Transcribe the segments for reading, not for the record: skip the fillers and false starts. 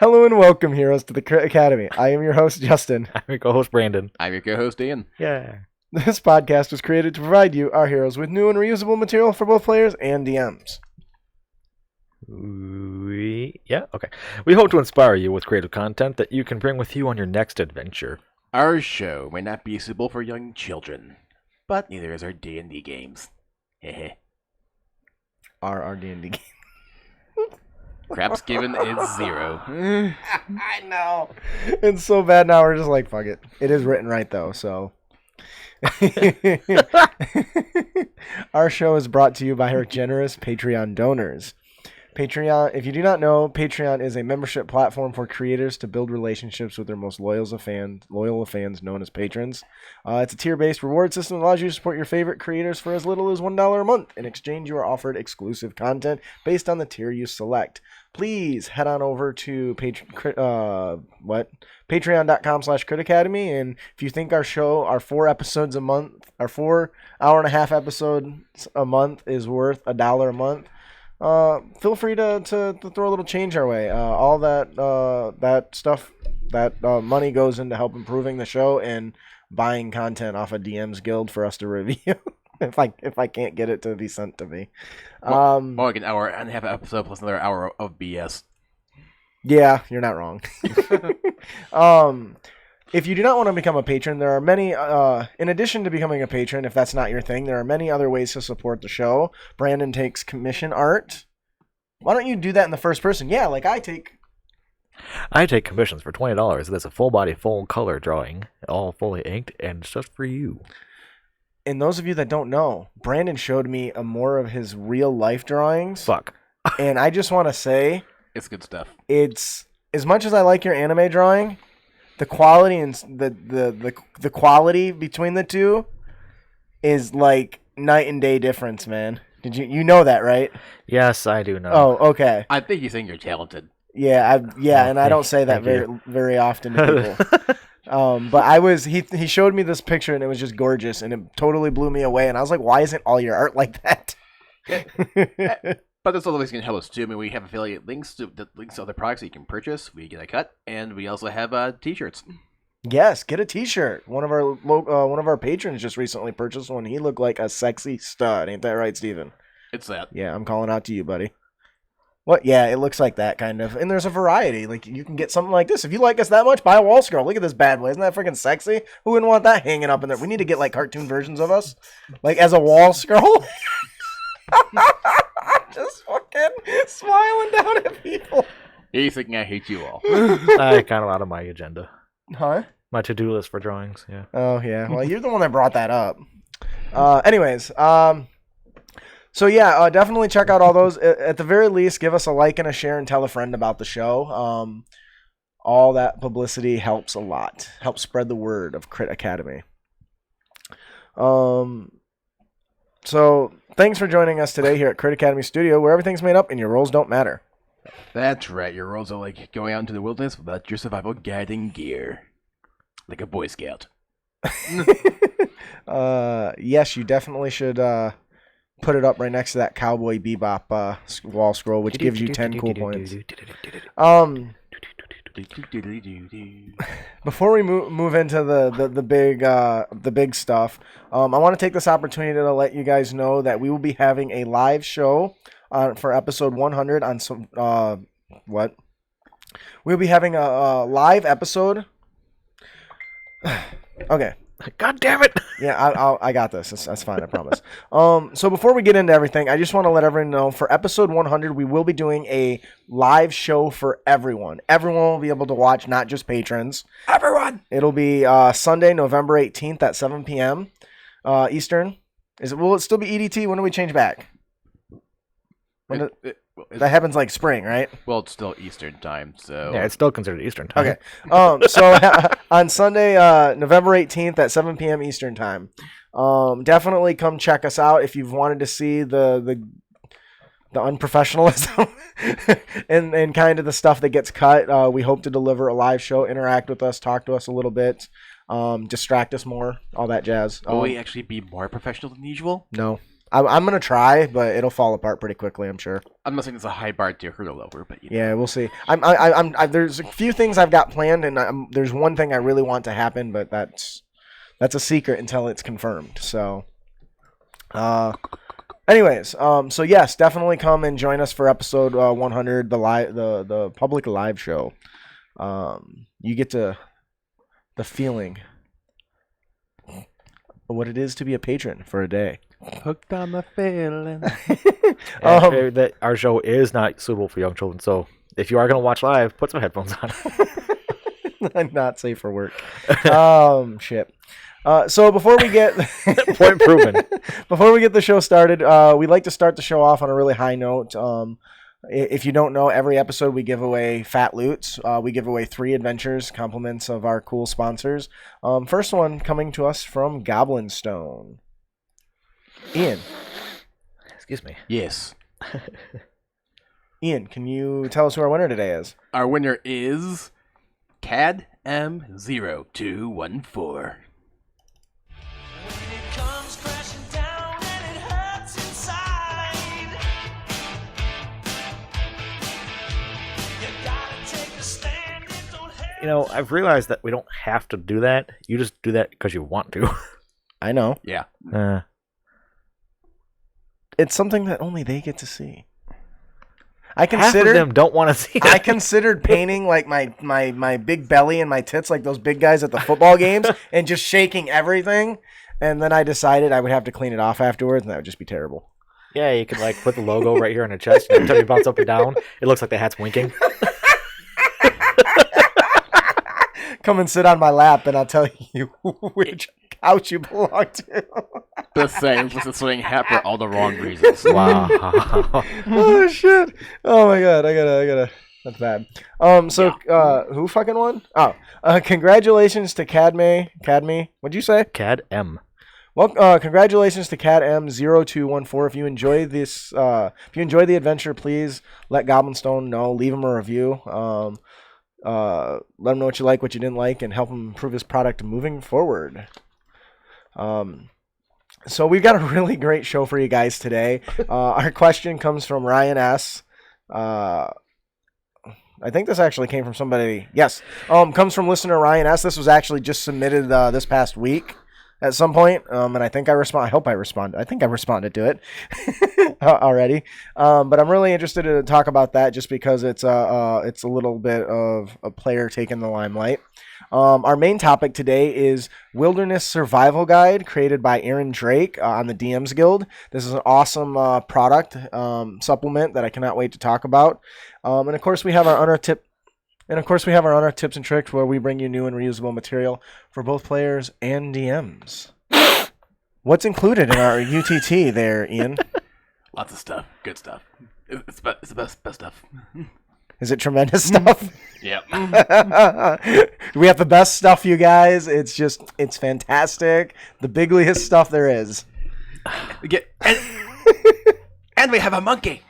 Hello and welcome, heroes, to the Crit Academy. I am your host, Justin. I'm your co-host, Brandon. I'm your co-host, Ian. Yeah. This podcast was created to provide you, our heroes, with new and reusable material for both players and DMs. Okay. We hope to inspire you with creative content that you can bring with you on your next adventure. Our show may not be suitable for young children, but neither is our D&D games. Hehe. Our D&D game. Craps given is 0. I know. It's so bad now, we're just like, fuck it. It is written right, though, so... Our show is brought to you by our generous Patreon donors. Patreon, if you do not know, Patreon is a membership platform for creators to build relationships with their most loyal of fans known as patrons. It's a tier-based reward system that allows you to support your favorite creators for as little as $1 a month. In exchange, you are offered exclusive content based on the tier you select. Please head on over to patreon.com/critacademy, and if you think our show, our 4 episodes a month, our 4 hour-and-a-half episodes a month is worth $1 a month, feel free to throw a little change our way. All that stuff, money goes into help improving the show and buying content off of DM's Guild for us to review. if I can't get it to be sent to me. More like an hour and a half episode plus another hour of BS. Yeah, you're not wrong. If you do not want to become a patron, there are many, in addition to becoming a patron, if that's not your thing, there are many other ways to support the show. Brandon takes commission art. Why don't you do that in the first person? Yeah, like I take commissions for $20. That's a full body, full color drawing, all fully inked, and it's just for you. And those of you that don't know, Brandon showed me more of his real life drawings. Fuck. And I just want to say, It's good stuff. it's, as much as I like your anime drawing, the quality and the quality between the two is like night and day difference, man. Did you know that, right? Yes, I do know. Oh, okay. I think you think you're talented. Yeah, and I don't say that very often to people. But he showed me this picture and it was just gorgeous and it totally blew me away, and I was like, why isn't all your art like that? But there's other ways you can help us too. I mean, we have affiliate links to other products that you can purchase. We get a cut, and we also have t-shirts. Yes, get a t-shirt. One of our patrons just recently purchased one. He looked like a sexy stud. Ain't that right, Steven? It's that. Yeah, I'm calling out to you, buddy. What? Yeah, it looks like that, kind of. And there's a variety. Like, you can get something like this. If you like us that much, buy a wall scroll. Look at this bad boy. Isn't that freaking sexy? Who wouldn't want that hanging up in there? We need to get, like, cartoon versions of us. Like, as a wall scroll. Just fucking smiling down at people. He's thinking I hate you all. I kind of out of my agenda. Huh? My to-do list for drawings, yeah. Oh, yeah. Well, you're the one that brought that up. Anyways, so yeah, definitely check out all those. At the very least, give us a like and a share and tell a friend about the show. All that publicity helps a lot. Helps spread the word of Crit Academy. So thanks for joining us today here at Crit Academy Studio, where everything's made up and your roles don't matter. That's right. Your roles are like going out into the wilderness without your survival guiding gear. Like a Boy Scout. Yes, you definitely should put it up right next to that Cowboy Bebop wall scroll, which gives you 10 cool points. Before we move into the big stuff, I want to take this opportunity to let you guys know that we will be having a live show for episode 100 on some we'll be having a live episode. Okay. God damn it! Yeah, I got this. That's fine, I promise. So before we get into everything, I just want to let everyone know, for episode 100, we will be doing a live show for everyone. Everyone will be able to watch, not just patrons. Everyone! It'll be Sunday, November 18th at 7 p.m. Eastern. Will it still be EDT? When do we change back? That happens like spring, right? Well, it's still Eastern time, so... Yeah, it's still considered Eastern time. Okay. So on Sunday, November 18th at 7 p.m. Eastern time. Definitely come check us out if you've wanted to see the unprofessionalism and kind of the stuff that gets cut. We hope to deliver a live show, interact with us, talk to us a little bit, distract us more, all that jazz. Will we actually be more professional than usual? No. I'm gonna try, but it'll fall apart pretty quickly, I'm sure. I'm not saying it's a high bar to hurdle over, but Yeah, we'll see. There's a few things I've got planned, and there's one thing I really want to happen, but that's a secret until it's confirmed. So, anyways, so yes, definitely come and join us for episode 100, the public live show. You get the feeling of what it is to be a patron for a day. hooked on the feeling. That our show is not suitable for young children, so if you are going to watch live, put some headphones on. Not safe for work. Shit. So before we get Point proven. Before we get the show started, we'd like to start the show off on a really high note. If you don't know, every episode we give away fat loots. We give away 3 adventures, compliments of our cool sponsors. First one coming to us from Goblinstone. Ian. Excuse me. Yes. Ian, can you tell us who our winner today is? Our winner is CAD M0214. You know, I've realized that we don't have to do that. You just do that because you want to. I know. Yeah. It's something that only they get to see. I Half of them don't want to see that. I considered painting like my big belly and my tits like those big guys at the football games and just shaking everything. And then I decided I would have to clean it off afterwards, and that would just be terrible. Yeah, you could like put the logo right here on the chest, and every time you bounce up and down, it looks like the hat's winking. Come and sit on my lap, and I'll tell you which couch you belong to. The same with the swing hat for all the wrong reasons. Wow. Oh shit! Oh my god! I gotta. That's bad. Who fucking won? Oh, congratulations to Cadme. What'd you say? CAD M. Well, congratulations to CatM0214. If you enjoy this, if you enjoy the adventure, please let Goblinstone know. Leave him a review. Let him know what you like, what you didn't like, and help him improve his product moving forward. So we've got a really great show for you guys today. Our question comes from Ryan S. I think this actually came from somebody. Yes, comes from listener Ryan S. This was actually just submitted this past week at some point, and I think I hope I responded. I think I responded to it already. But I'm really interested to talk about that just because it's a little bit of a player taking the limelight. Our main topic today is Wilderness Survival Guide, created by Aaron Drake on the DMs Guild. This is an awesome product supplement that I cannot wait to talk about. And of course, we have our Unearthed tip. And of course, we have our Unearthed tips and tricks where we bring you new and reusable material for both players and DMs. What's included in our UTT there, Ian? Lots of stuff. Good stuff. It's the best stuff. Is it tremendous stuff? Yep. We have the best stuff, you guys. It's fantastic. The bigliest stuff there is. And we have a monkey.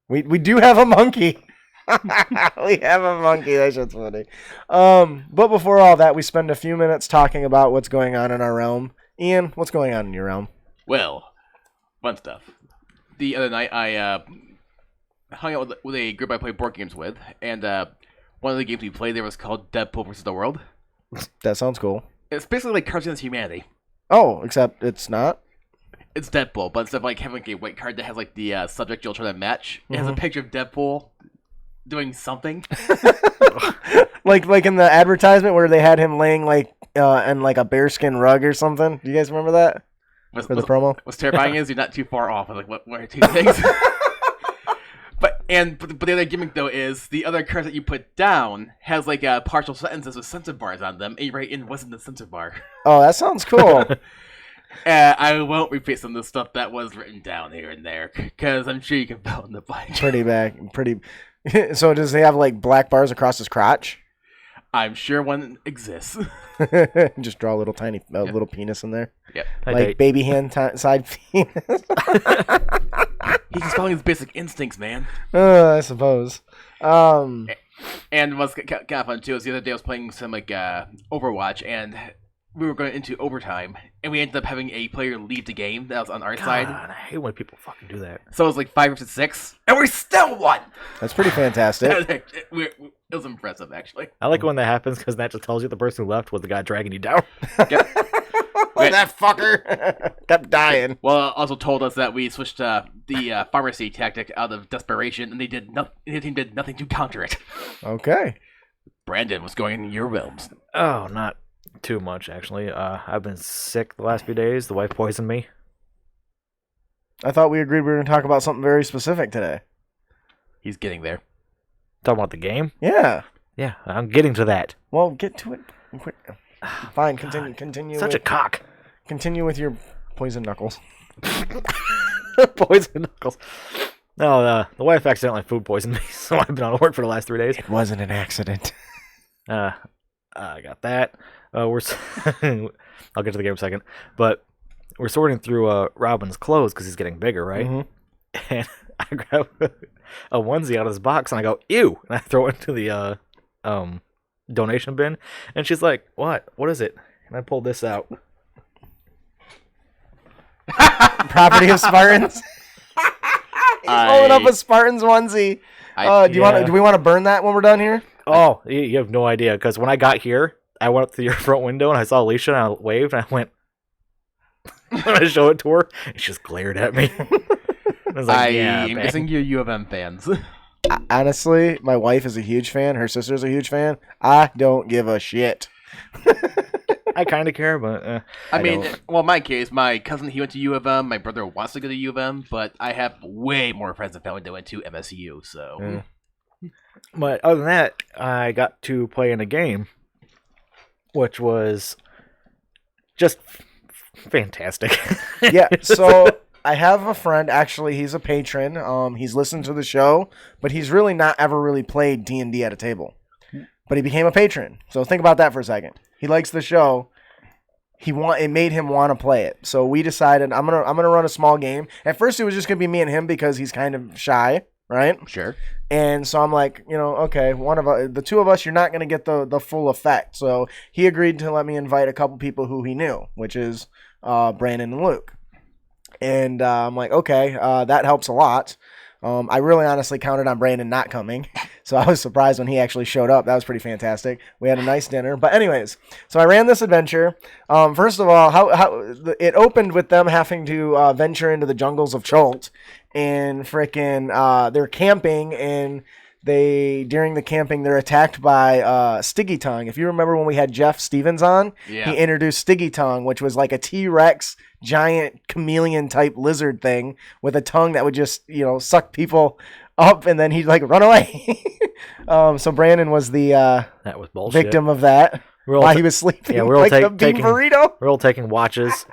We do have a monkey. We have a monkey. That's just funny. But before all that, we spend a few minutes talking about what's going on in our realm. Ian, what's going on in your realm? Well, fun stuff. The other night, I hung out with a group I play board games with, and one of the games we played there was called Deadpool vs. the World. That sounds cool. It's basically like Cards Against Humanity. Oh, except it's not. It's Deadpool, but instead of like having like a white card that has like the subject you'll try to match, it has a picture of Deadpool doing something. like in the advertisement where they had him laying like in like a bearskin rug or something. Do you guys remember that? For the promo? What's terrifying is you're not too far off of like one or two things. But the other gimmick though is the other cards that you put down has like partial sentences with censor bars on them, and you write in what's in the censor bar. Oh, that sounds cool. I won't repeat some of the stuff that was written down here and there because I'm sure you can fill in the blank. Pretty. So does he have like black bars across his crotch? I'm sure one exists. Just draw a little tiny little penis in there. Yep. Like baby hand side penis. He's just following his basic instincts, man. I suppose. And what's kind of fun too is the other day I was playing some like Overwatch, and we were going into overtime, and we ended up having a player leave the game that was on our side. God, I hate when people fucking do that. So it was like 5 versus 6, and we still won. That's pretty fantastic. It was impressive, actually. I like it when that happens because that just tells you the person who left was the guy dragging you down. Yep. That fucker kept dying. Well, also told us that we switched the pharmacy tactic out of desperation, and the team did nothing to counter it. Okay. Brandon was going in your realms. Oh, not too much, actually. I've been sick the last few days. The wife poisoned me. I thought we agreed we were going to talk about something very specific today. He's getting there. Talking about the game? Yeah. Yeah, I'm getting to that. Well, get to it quick. Fine, continue. Such a cock. Continue with your poison knuckles. Poison knuckles. No, the wife accidentally food poisoned me, so I've been out of work for the last 3 days. It wasn't an accident. I got that. I'll get to the game in a second. But we're sorting through Robin's clothes because he's getting bigger, right? Mm-hmm. And I grab a onesie out of his box and I go, ew! And I throw it into the donation bin. And she's like, what? What is it? And I pulled this out. Property of Spartans. He's pulling up a Spartans onesie. Do we want to burn that when we're done here? Oh, you have no idea. Because when I got here, I went up to your front window and I saw Alicia and I waved and I went, and I showed it to her and she just glared at me. I was like, I'm guessing you're U of M fans. Honestly, my wife is a huge fan. Her sister's a huge fan. I don't give a shit. I kind of care, but I mean, in my case, my cousin, he went to U of M. My brother wants to go to U of M, but I have way more friends and family that went to MSU, so. But other than that, I got to play in a game, which was just fantastic. Yeah, so I have a friend, actually, he's a patron. He's listened to the show, but he's really not ever really played D&D at a table. But he became a patron. So think about that for a second. He likes the show. It made him want to play it. So we decided I'm gonna run a small game. At first it was just gonna be me and him because he's kind of shy, right? Sure. And so I'm like, okay, the two of us, you're not gonna get the full effect. So he agreed to let me invite a couple people who he knew, which is Brandon and Luke. And I'm like, okay, that helps a lot. I really honestly counted on Brandon not coming, so I was surprised when he actually showed up. That was pretty fantastic. We had a nice dinner. But anyways, so I ran this adventure. First of all, how it opened with them having to venture into the jungles of Cholt, and frickin' they're camping, and during the camping they're attacked by Stiggy Tongue. If you remember when we had Jeff Stevens on, He introduced Stiggy Tongue, which was like a T-Rex giant chameleon type lizard thing with a tongue that would just suck people up and then he'd like run away. So Brandon was the that was bullshit. victim of that while he was sleeping. Yeah, we were all the bean burrito. We're all taking watches,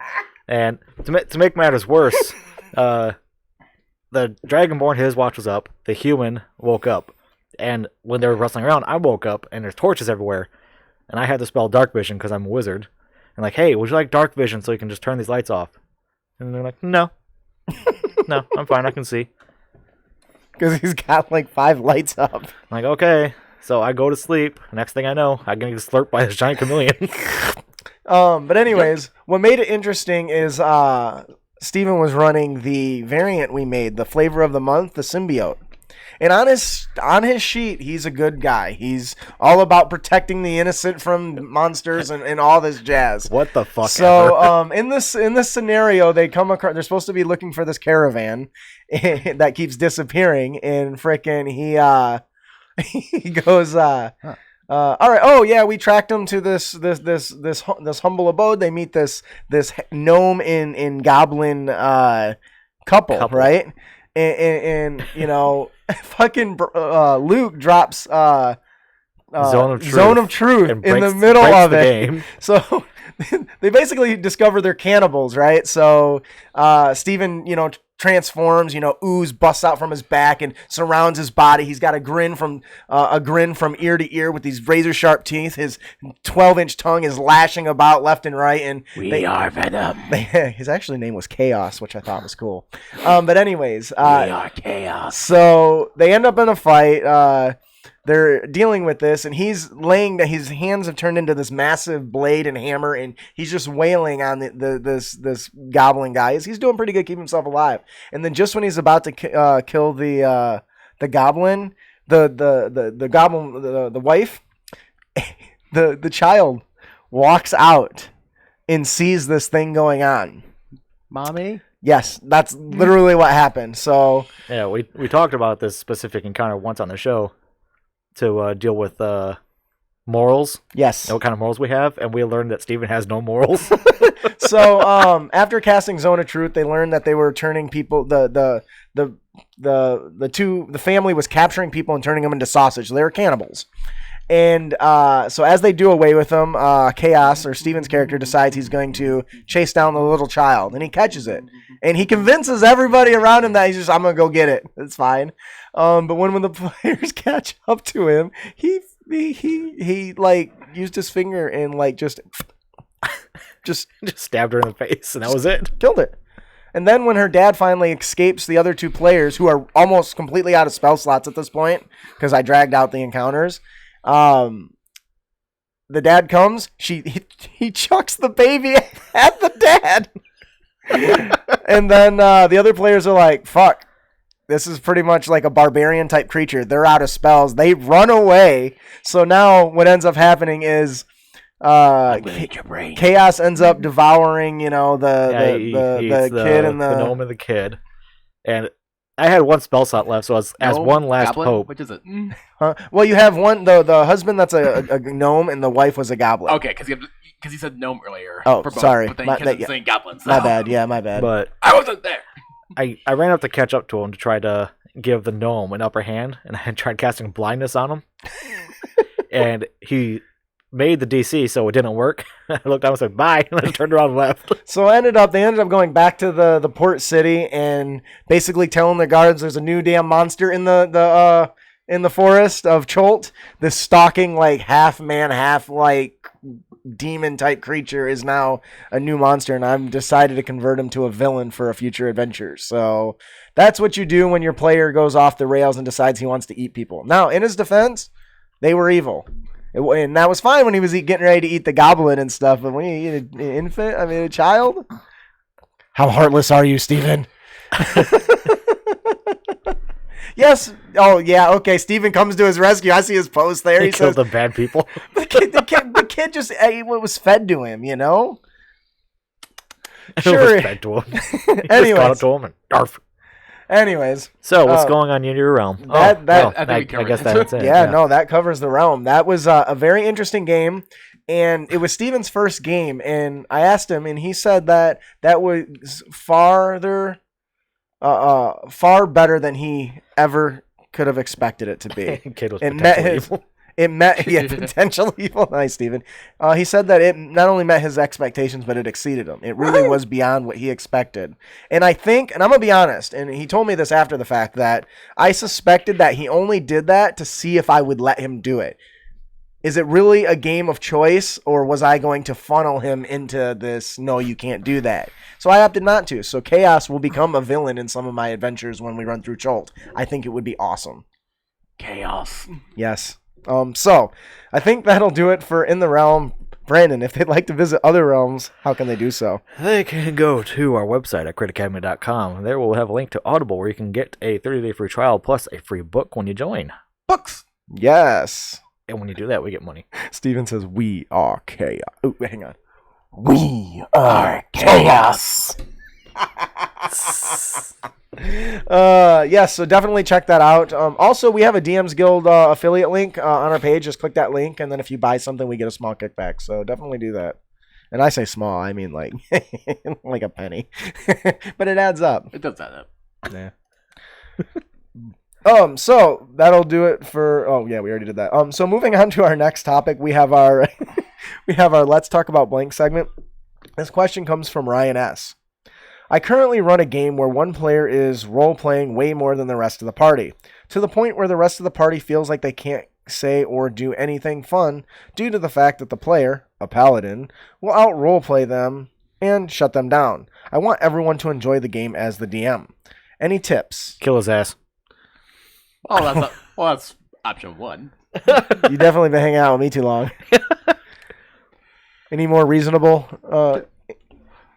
and to make matters worse, the Dragonborn, his watch was up. The human woke up, and when they were rustling around, I woke up and there's torches everywhere, and I had to spell dark vision because I'm a wizard. And like, hey, would you like dark vision so you can just turn these lights off? And they're like, no. No, I'm fine, I can see. Because he's got like 5 lights up. I'm like, okay. So I go to sleep. Next thing I know, I get slurped by this giant chameleon. But anyways, what made it interesting is Steven was running the variant we made, the flavor of the month, the symbiote. And on his sheet, he's a good guy. He's all about protecting the innocent from monsters and all this jazz. What the fuck? So, in this scenario, they come across. They're supposed to be looking for this caravan that keeps disappearing, and frickin' he goes, all right. Oh yeah, we tracked them to this humble abode. They meet this gnome in goblin couple, right? And fucking Luke drops Zone of Truth in the middle of it. Game. So they basically discover they're cannibals, right? So Steven, transforms, ooze busts out from his back and surrounds his body. He's got a grin from ear to ear with these razor sharp teeth. His 12-inch tongue is lashing about left and right. And we are Venom. His actual name was Chaos, which I thought was cool. But anyways, we are Chaos. So they end up in a fight. they're dealing with this, and he's laying that his hands have turned into this massive blade and hammer, and he's just wailing on this goblin guy. He's doing pretty good keeping himself alive. And then just when he's about to kill the goblin, the goblin, the wife, the child walks out and sees this thing going on. Mommy? Yes, that's literally what happened. So yeah, we talked about this specific encounter once on the show to deal with morals. yes. And what kind of morals we have, and we learned that Steven has no morals. So after casting Zone of Truth, they learned that they were turning people. The family was capturing people and turning them into sausage. They were cannibals. And so as they do away with them, Chaos, or Steven's character, decides he's going to chase down the little child, and he catches it. And he convinces everybody around him that he's just, I'm going to go get it. It's fine. But when the players catch up to him, he like used his finger and like just stabbed her in the face, and that was it. killed it. And then when her dad finally escapes the other two players, who are almost completely out of spell slots at this point, because I dragged out the encounters, the dad comes, he chucks the baby at the dad. And then the other players are like, fuck, this is pretty much like a barbarian type creature. They're out of spells. They run away. So now what ends up happening is Chaos ends up devouring, the kid and the gnome and the kid. And I had one spell slot left, so as one last goblin? hope. Which is it? Huh? Well, you have one, the husband that's a gnome, and the wife was a goblin. Okay, because you said gnome earlier. Oh, for both, sorry. But then My- you kept that- saying goblins. My bad. Yeah, my bad. But I wasn't there. I ran up to catch up to him to try to give the gnome an upper hand, and I tried casting blindness on him. And he made the DC, so it didn't work. I looked down and said, bye, and then turned around and left. So they ended up going back to the port city and basically telling the guards there's a new damn monster in the forest of Cholt. This stalking, like, half man, half like demon type creature is now a new monster, and I've decided to convert him to a villain for a future adventure. So that's what you do when your player goes off the rails and decides he wants to eat people. Now, in his defense, they were evil. And that was fine when he was getting ready to eat the goblin and stuff, but when you eat an infant, a child? How heartless are you, Steven? Yes. Oh, yeah, okay. Steven comes to his rescue. I see his post there. He He killed says, the bad people. the kid just ate what was fed to him, It Sure. was fed to him. He just got Anyways. it to him and arf. Anyways. So what's going on in your realm? I think we I guess covered that's it. Yeah, no, that covers the realm. That was a very interesting game, and it was Steven's first game. And I asked him, and he said that was far better than he ever could have expected it to be. Kid was It met potentially his evil. It met potential evil. Nice, Steven. He said that it not only met his expectations, but it exceeded them. It really was beyond what he expected. And I think, and I'm gonna be honest, and he told me this after the fact, that I suspected that he only did that to see if I would let him do it. Is it really a game of choice, or was I going to funnel him into this, no, you can't do that? So I opted not to. So Chaos will become a villain in some of my adventures when we run through Cholt. I think it would be awesome. Chaos. Yes. So I think that'll do it for In the Realm. Brandon, if they'd like to visit other realms, how can they do so? They can go to our website at critacademy.com. There we'll have a link to Audible where you can get a 30-day free trial plus a free book when you join. Books. Yes. And when you do that, we get money. Steven says, we are chaos. Oh, hang on. We are chaos. Yes, so definitely check that out. Also, we have a DM's Guild affiliate link on our page. Just click that link, and then if you buy something, we get a small kickback. So definitely do that. And I say small, I mean like like a penny, but it adds up. It does add up. Yeah. So that'll do it for. Oh yeah, we already did that. So moving on to our next topic, we have our Let's Talk About Blank segment. This question comes from Ryan S. I currently run a game where one player is role-playing way more than the rest of the party, to the point where the rest of the party feels like they can't say or do anything fun due to the fact that the player, a paladin, will out-roleplay them and shut them down. I want everyone to enjoy the game as the DM. Any tips? Kill his ass. Well, that's Option 1. You definitely been hanging out with me too long. Any more reasonable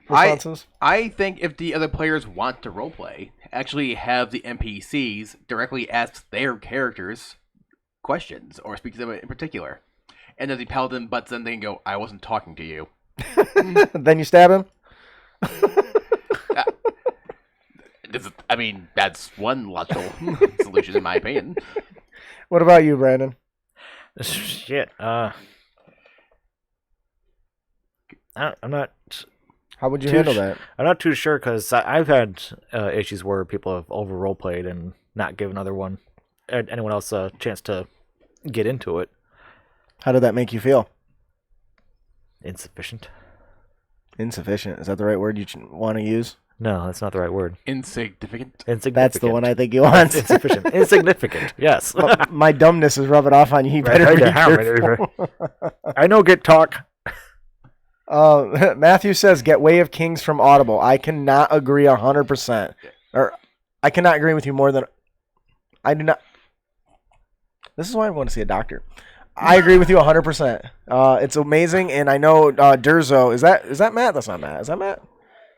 responses? I think if the other players want to roleplay, actually have the NPCs directly ask their characters questions or speak to them in particular. And if the paladin butts in, they can go, I wasn't talking to you. Then you stab him? That's one logical solution in my opinion. What about you, Brandon? Shit. I'm not. How would you handle that? I'm not too sure because I've had issues where people have over roleplayed and not given anyone else a chance to get into it. How did that make you feel? Insufficient. Insufficient. Is that the right word you want to use? No, that's not the right word. Insignificant. That's the one I think you want. Insufficient. Insignificant. Yes. My dumbness is rubbing off on you. You better be careful. I know get talk. Matthew says, get Way of Kings from Audible. I cannot agree 100%. Or I cannot agree with you more than... I do not... This is why I want to see a doctor. I agree with you 100%. It's amazing, and I know Durzo... Is that Matt? That's not Matt. Is that Matt?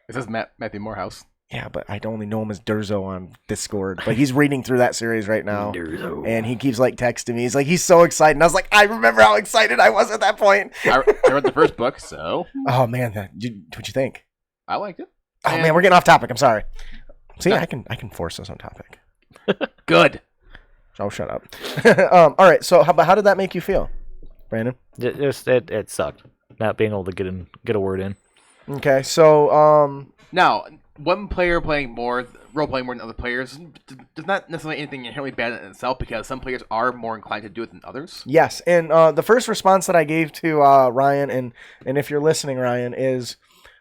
It says Matthew Morehouse. Yeah, but I only know him as Durzo on Discord. But he's reading through that series right now. Durzo. And he keeps texting me. He's like, he's so excited. And I was like, I remember how excited I was at that point. I read the first book, so... Oh, man. What'd you think? I liked it. Oh, man, we're getting off topic. I'm sorry. See, I can force us on topic. Good. Oh, shut up. All right, so how did that make you feel, Brandon? It sucked. Not being able to get a word in. Okay, so now one player role-playing more than other players does not necessarily anything inherently bad in itself because some players are more inclined to do it than others. Yes, and the first response that I gave to Ryan, and if you're listening, Ryan, is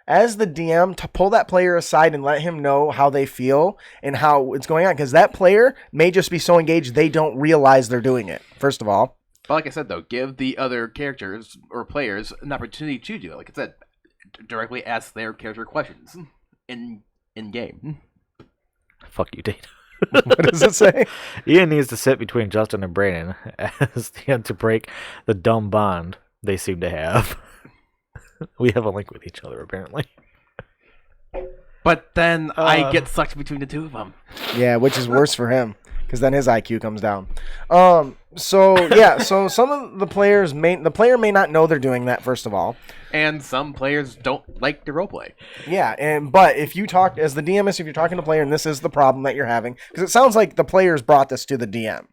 as the DM to pull that player aside and let him know how they feel and how it's going on, because that player may just be so engaged they don't realize they're doing it, first of all. But like I said, though, give the other characters or players an opportunity to do it. Like I said, directly ask their character questions in game. Fuck you, Dane. What does it say? Ian needs to sit between Justin and Brandon as the end to break the dumb bond they seem to have. We have a link with each other, apparently. But then I get sucked between the two of them. Yeah, which is worse for him, because then his IQ comes down. So some of the players the player may not know they're doing that, first of all. And some players don't like the roleplay. Yeah, but if you talk, as the DM is, if you're talking to the player, and this is the problem that you're having, because it sounds like the players brought this to the DM.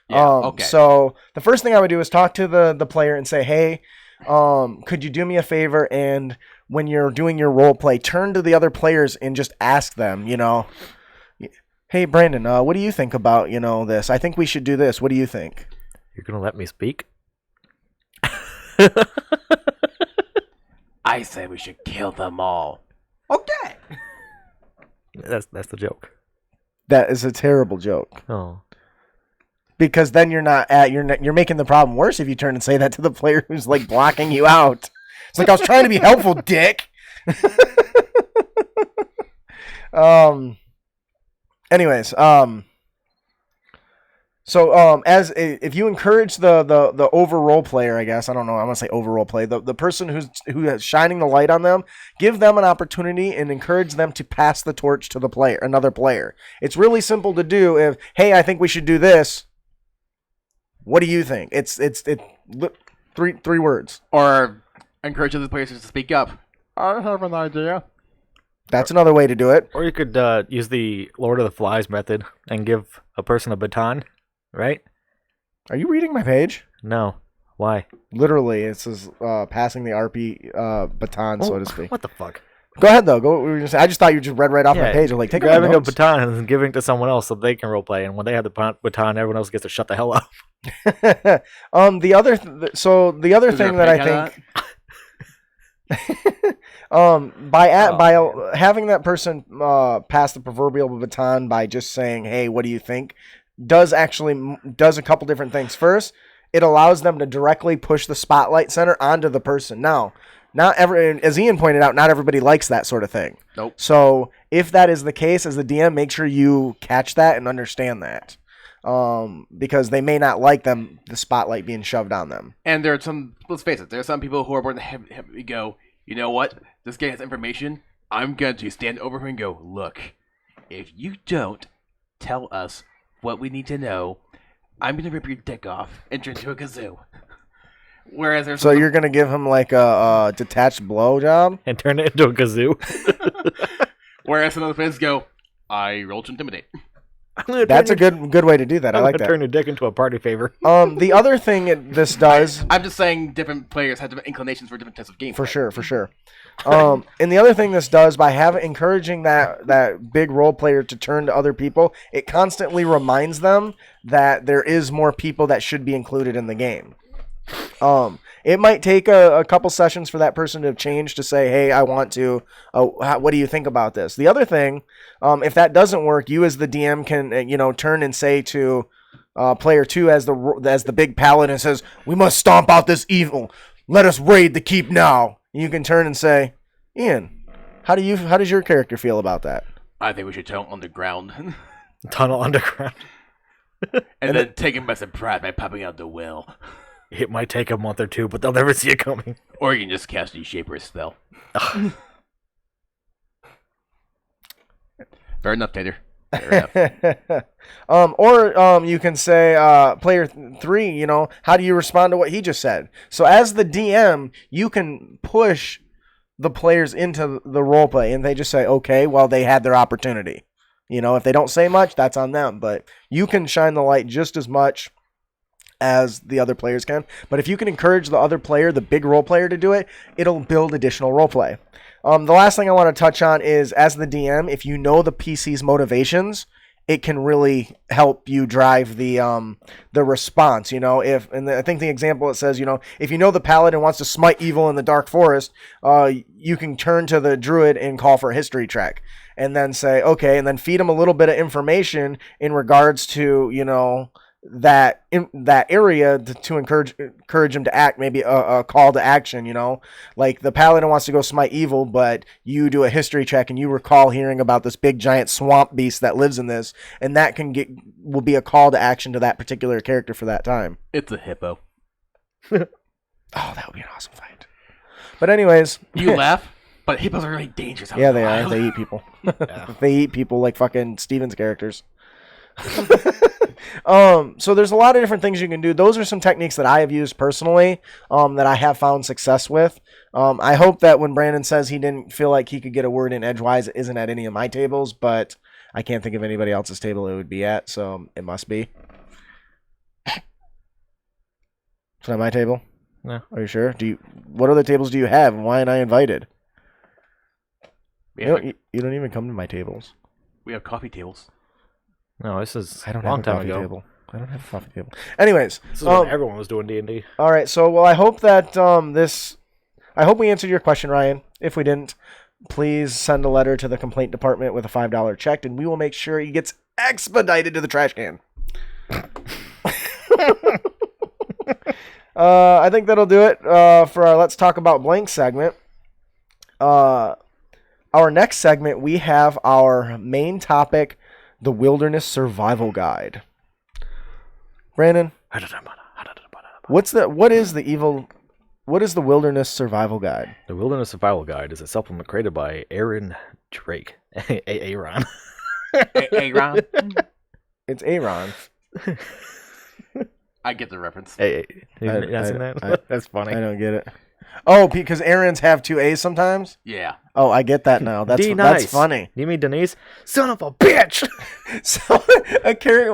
Yeah, okay. So the first thing I would do is talk to the player and say, hey, could you do me a favor, and when you're doing your role play, turn to the other players and just ask them, hey, Brandon, what do you think about, this? I think we should do this. What do you think? You're going to let me speak? I say we should kill them all. Okay. That's the joke. That is a terrible joke. Oh. Because then you're making the problem worse if you turn and say that to the player who's blocking you out. It's like, I was trying to be helpful, dick. Anyways, so if you encourage the over role player, I guess, I don't know, I'm gonna say over role play, the person who is shining the light on them, give them an opportunity and encourage them to pass the torch to another player. It's really simple to do. If, hey, I think we should do this. What do you think? It's three words. Or encourage other players to speak up. I have an idea. That's another way to do it. Or you could use the Lord of the Flies method and give a person a baton, right? Are you reading my page? No. Why? Literally, it says passing the RP baton, so to speak. What the fuck? Go ahead, though. I just thought you just read right off my page. I'm like, take grabbing a baton and giving it to someone else so they can roleplay, and when they have the baton, everyone else gets to shut the hell up. The other thing that I think, by having that person pass the proverbial baton by just saying, "Hey, what do you think?" does a couple different things. First, it allows them to directly push the spotlight center onto the person. Now, as Ian pointed out, not everybody likes that sort of thing. Nope. So if that is the case, as the DM, make sure you catch that and understand that. because they may not like the spotlight being shoved on them. And there are some, let's face it, there are some people who are born to have go, you know what? This guy has information. I'm going to stand over him and go, look, if you don't tell us what we need to know, I'm going to rip your dick off and turn into a kazoo. Whereas there's So you're going to give him like a detached blow job? And turn it into a kazoo. Whereas some other players go, I roll to intimidate. That's a good way to do that. I like that. Turn your dick into a party favor. The other thing this does... I'm just saying different players have different inclinations for different types of gameplay. For sure. And the other thing this does, by encouraging that big role player to turn to other people, it constantly reminds them that there is more people that should be included in the game. It might take a couple sessions for that person to change to say, hey, I want to, what do you think about this? The other thing, if that doesn't work, you as the DM can, turn and say to player 2 as the big paladin says, we must stomp out this evil. Let us raid the keep now. You can turn and say, Ian, how does your character feel about that? I think we should tunnel underground. Tunnel underground. and then take him by surprise by popping out the well. It might take a month or two, but they'll never see it coming. Or you can just cast a shaper spell. Fair enough, Tater. Fair enough. Or you can say, player 3, how do you respond to what he just said? So as the DM, you can push the players into the role play, and they just say, okay, well, they had their opportunity. If they don't say much, that's on them. But you can shine the light just as much as the other players can. But if you can encourage the other player, the big role player, to do it, it'll build additional role play. The last thing I want to touch on is, as the DM, if you know the PC's motivations, it can really help you drive the response. I think the example, it says, if you know the paladin wants to smite evil in the dark forest, you can turn to the druid and call for a history check, and then say, okay, and then feed them a little bit of information in regards to, that area to encourage him to act, maybe a call to action. Like the paladin wants to go smite evil, but you do a history check and you recall hearing about this big giant swamp beast that lives in this, and that will be a call to action to that particular character for that time. It's a hippo. Oh, that would be an awesome fight. But anyways, you laugh, but hippos are really dangerous. Yeah, they are. They eat people. They eat people like fucking Steven's characters. So there's a lot of different things you can do. Those are some techniques that I have used personally, that I have found success with. I hope that when Brandon says he didn't feel like he could get a word in edgewise, it isn't at any of my tables, but I can't think of anybody else's table it would be at, so it must be. It's not my table? No. Are you sure? What other tables do you have, and why am I invited? You don't even come to my tables. We have coffee tables. No, this is I don't a long have a time coffee ago. table. I don't have a coffee table. Anyways, This is when everyone was doing D&D. all right. So, well, I hope that I hope we answered your question, Ryan. If we didn't, please send a letter to the complaint department with a $5 check, and we will make sure he gets expedited to the trash can. I think that'll do it for our Let's Talk About Blank segment. Our next segment, we have our main topic, the Wilderness Survival Guide. Brandon, what is the Wilderness Survival Guide? The Wilderness Survival Guide is a supplement created by Aaron Drake. Aaron. Aaron. It's Aaron. I get the reference. You not seen that? That's funny. I don't get it. Oh, because Aaron's have two A's sometimes? Yeah. Oh, I get that now. That's funny. You mean Denise? Son of a bitch! So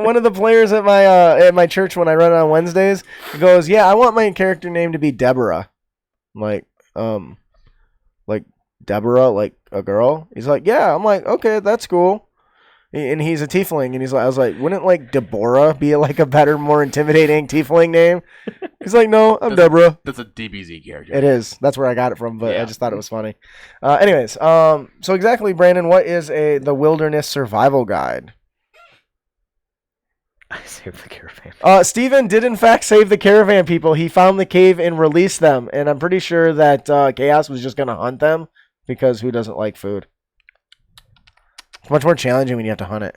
one of the players at my church when I run it on Wednesdays goes, "Yeah, I want my character name to be Deborah." I'm like Deborah, like a girl. He's like, "Yeah." I'm like, "Okay, that's cool." And he's a tiefling, and I was like, "Wouldn't like Deborah be like a better, more intimidating tiefling name?" He's like, "No, I'm Deborah." That's a DBZ character. It is. That's where I got it from, but Yeah. I just thought it was funny. Anyways, so exactly, Brandon, what is the Wilderness Survival Guide? I saved the caravan. Steven did in fact save the caravan people. He found the cave and released them, and I'm pretty sure that Chaos was just going to hunt them, because who doesn't like food? It's much more challenging when you have to hunt it.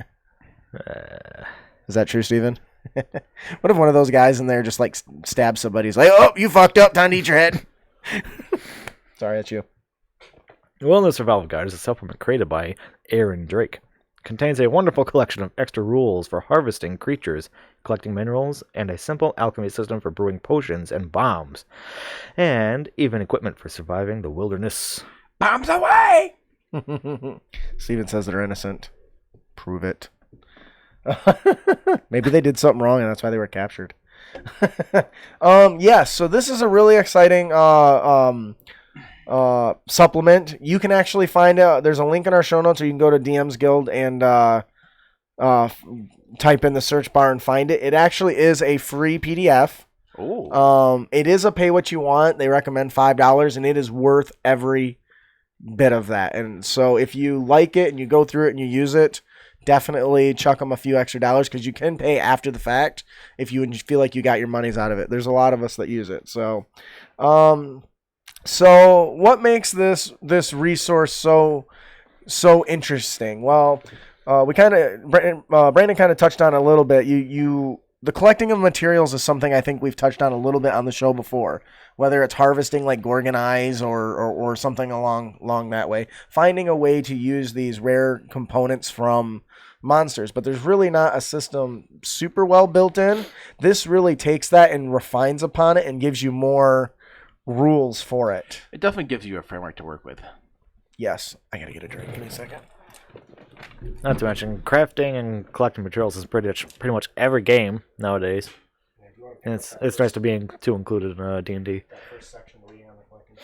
Is that true, Steven? What if one of those guys in there just like stabs somebody? He's like, oh, you fucked up. Time to eat your head. Sorry, that's you. The Wilderness Survival Guide is a supplement created by Aaron Drake. Contains a wonderful collection of extra rules for harvesting creatures, collecting minerals, and a simple alchemy system for brewing potions and bombs, and even equipment for surviving the wilderness. Bombs away! Steven says they're innocent. Prove it. Maybe they did something wrong and that's why they were captured. Yes, so this is a really exciting supplement. You can actually find out. There's a link in our show notes, or you can go to DM's Guild and type in the search bar and find it. It actually is a free PDF. Ooh. It is a pay what you want. They recommend $5, and it is worth every bit of that. And so if you like it and you go through it and you use it, definitely chuck them a few extra dollars, because you can pay after the fact if you feel like you got your money's out of it. There's a lot of us that use it. So what makes this resource so interesting? Well, Brandon kind of touched on it a little bit. The collecting of materials is something I think we've touched on a little bit on the show before, whether it's harvesting like Gorgon eyes or something along that way, finding a way to use these rare components from monsters. But there's really not a system super well built in. This really takes that and refines upon it and gives you more rules for it. It definitely gives you a framework to work with. Yes. I gotta get a drink. Give me a second. Not to mention, crafting and collecting materials is pretty much every game nowadays. And it's nice to be included in D&D.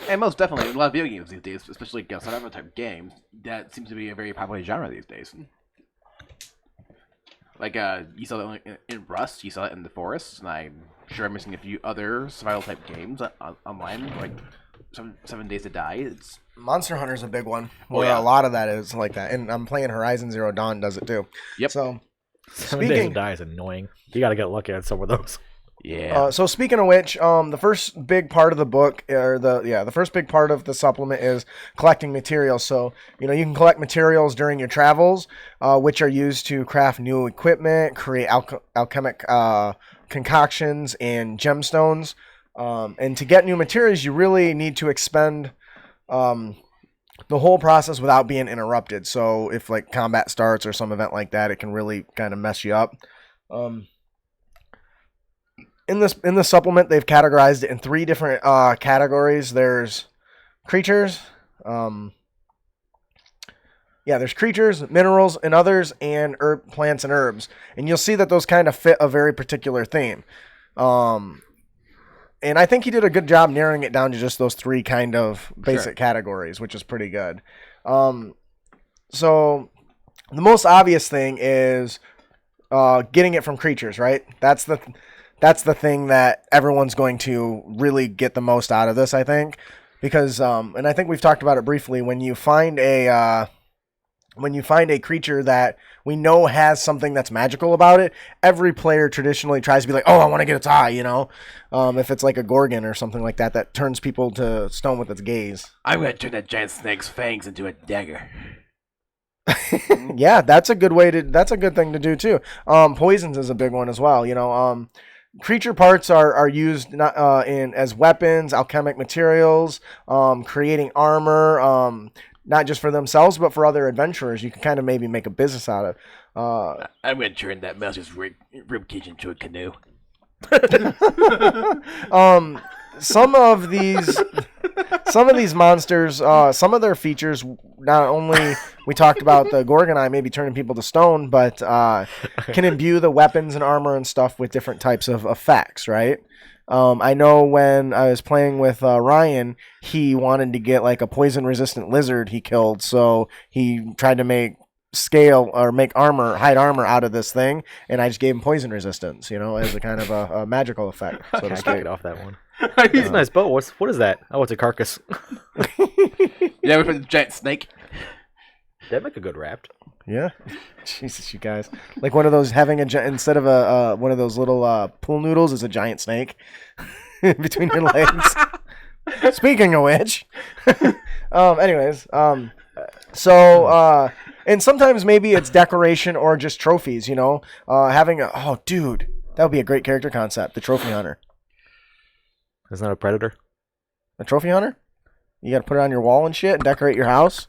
And most definitely, a lot of video games these days, especially survival type games, that seems to be a very popular genre these days. Like, you saw that in Rust, you saw it in The Forest, and I'm sure I'm missing a few other survival type games online, like 7 Days to Die. It's Monster Hunter's a big one. Oh, Where yeah. a lot of that is like that. And I'm playing Horizon Zero Dawn does it too. Yep. So 7 Days to Die is annoying. You gotta get lucky on some of those. Yeah. So speaking of which, the first big part of the book, or the first big part of the supplement is collecting materials. So, you can collect materials during your travels, which are used to craft new equipment, create alchemic concoctions and gemstones. And to get new materials, you really need to expend the whole process without being interrupted. So if like combat starts or some event like that, it can really kind of mess you up. In the supplement, they've categorized it in 3 different categories. There's creatures, there's creatures, minerals, and others, and plants and herbs. And you'll see that those kind of fit a very particular theme. And I think he did a good job narrowing it down to just those 3 kind of basic categories, which is pretty good. So the most obvious thing is getting it from creatures, right? That's the thing that everyone's going to really get the most out of this, I think, because and I think we've talked about it briefly. When you find a creature that we know has something that's magical about it, every player traditionally tries to be like, oh, I want to get its eye, if it's like a Gorgon or something like that turns people to stone with its gaze. I'm going to turn that giant snake's fangs into a dagger. Yeah, that's a good thing to do too. Poisons is a big one as well. Creature parts are used as weapons, alchemic materials, creating armor, not just for themselves, but for other adventurers. You can kind of maybe make a business out of. I'm going to turn that mouse's ribcage into a canoe. Some of these monsters, some of their features, not only we talked about the Gorgon eye maybe turning people to stone, but can imbue the weapons and armor and stuff with different types of effects, right? I know when I was playing with Ryan, he wanted to get like a poison-resistant lizard he killed, so he tried to make hide armor out of this thing, and I just gave him poison resistance, as a kind of a magical effect. So to I speak. can't get off that one. It's a nice boat. What is that? Oh, it's a carcass. Yeah, we put the giant snake. That'd make a good raft. Yeah, Jesus, you guys! Like one of those instead of one of those little pool noodles is a giant snake between your legs. Speaking of which, anyways, so And sometimes maybe it's decoration or just trophies, you know? Dude, that would be a great character concept, the trophy hunter. Isn't that a predator? A trophy hunter? You got to put it on your wall and shit and decorate your house?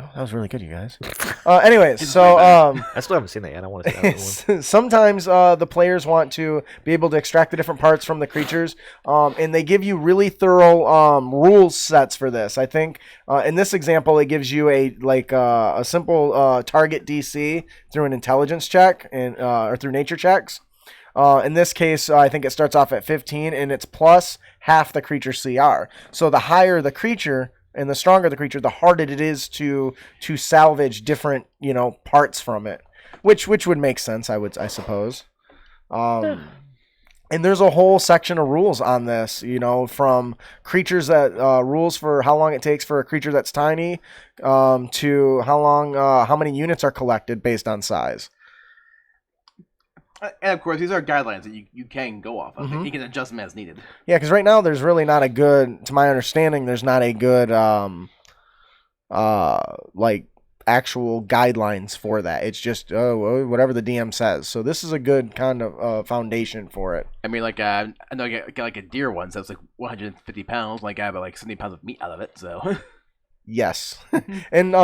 Oh, that was really good, you guys. Anyways, so I still haven't seen that yet. I want to see that one. sometimes the players want to be able to extract the different parts from the creatures, and they give you really thorough rules sets for this. I think in this example, it gives you a simple target DC through an intelligence check or through nature checks. In this case, I think it starts off at 15, and it's plus half the creature CR. So the higher the creature and the stronger the creature, the harder it is to salvage different, parts from it, which would make sense, I suppose. And there's a whole section of rules on this, from creatures that rules for how long it takes for a creature that's tiny, to how many units are collected based on size. And of course, these are guidelines that you can go off of. Mm-hmm. You can adjust them as needed. Yeah, because right now there's really not a good, to my understanding, there's not a good actual guidelines for that. It's just whatever the DM says. So this is a good kind of foundation for it. I mean, I know I got like a deer one, so it's like 150 pounds. I have like 70 pounds of meat out of it. So yes, and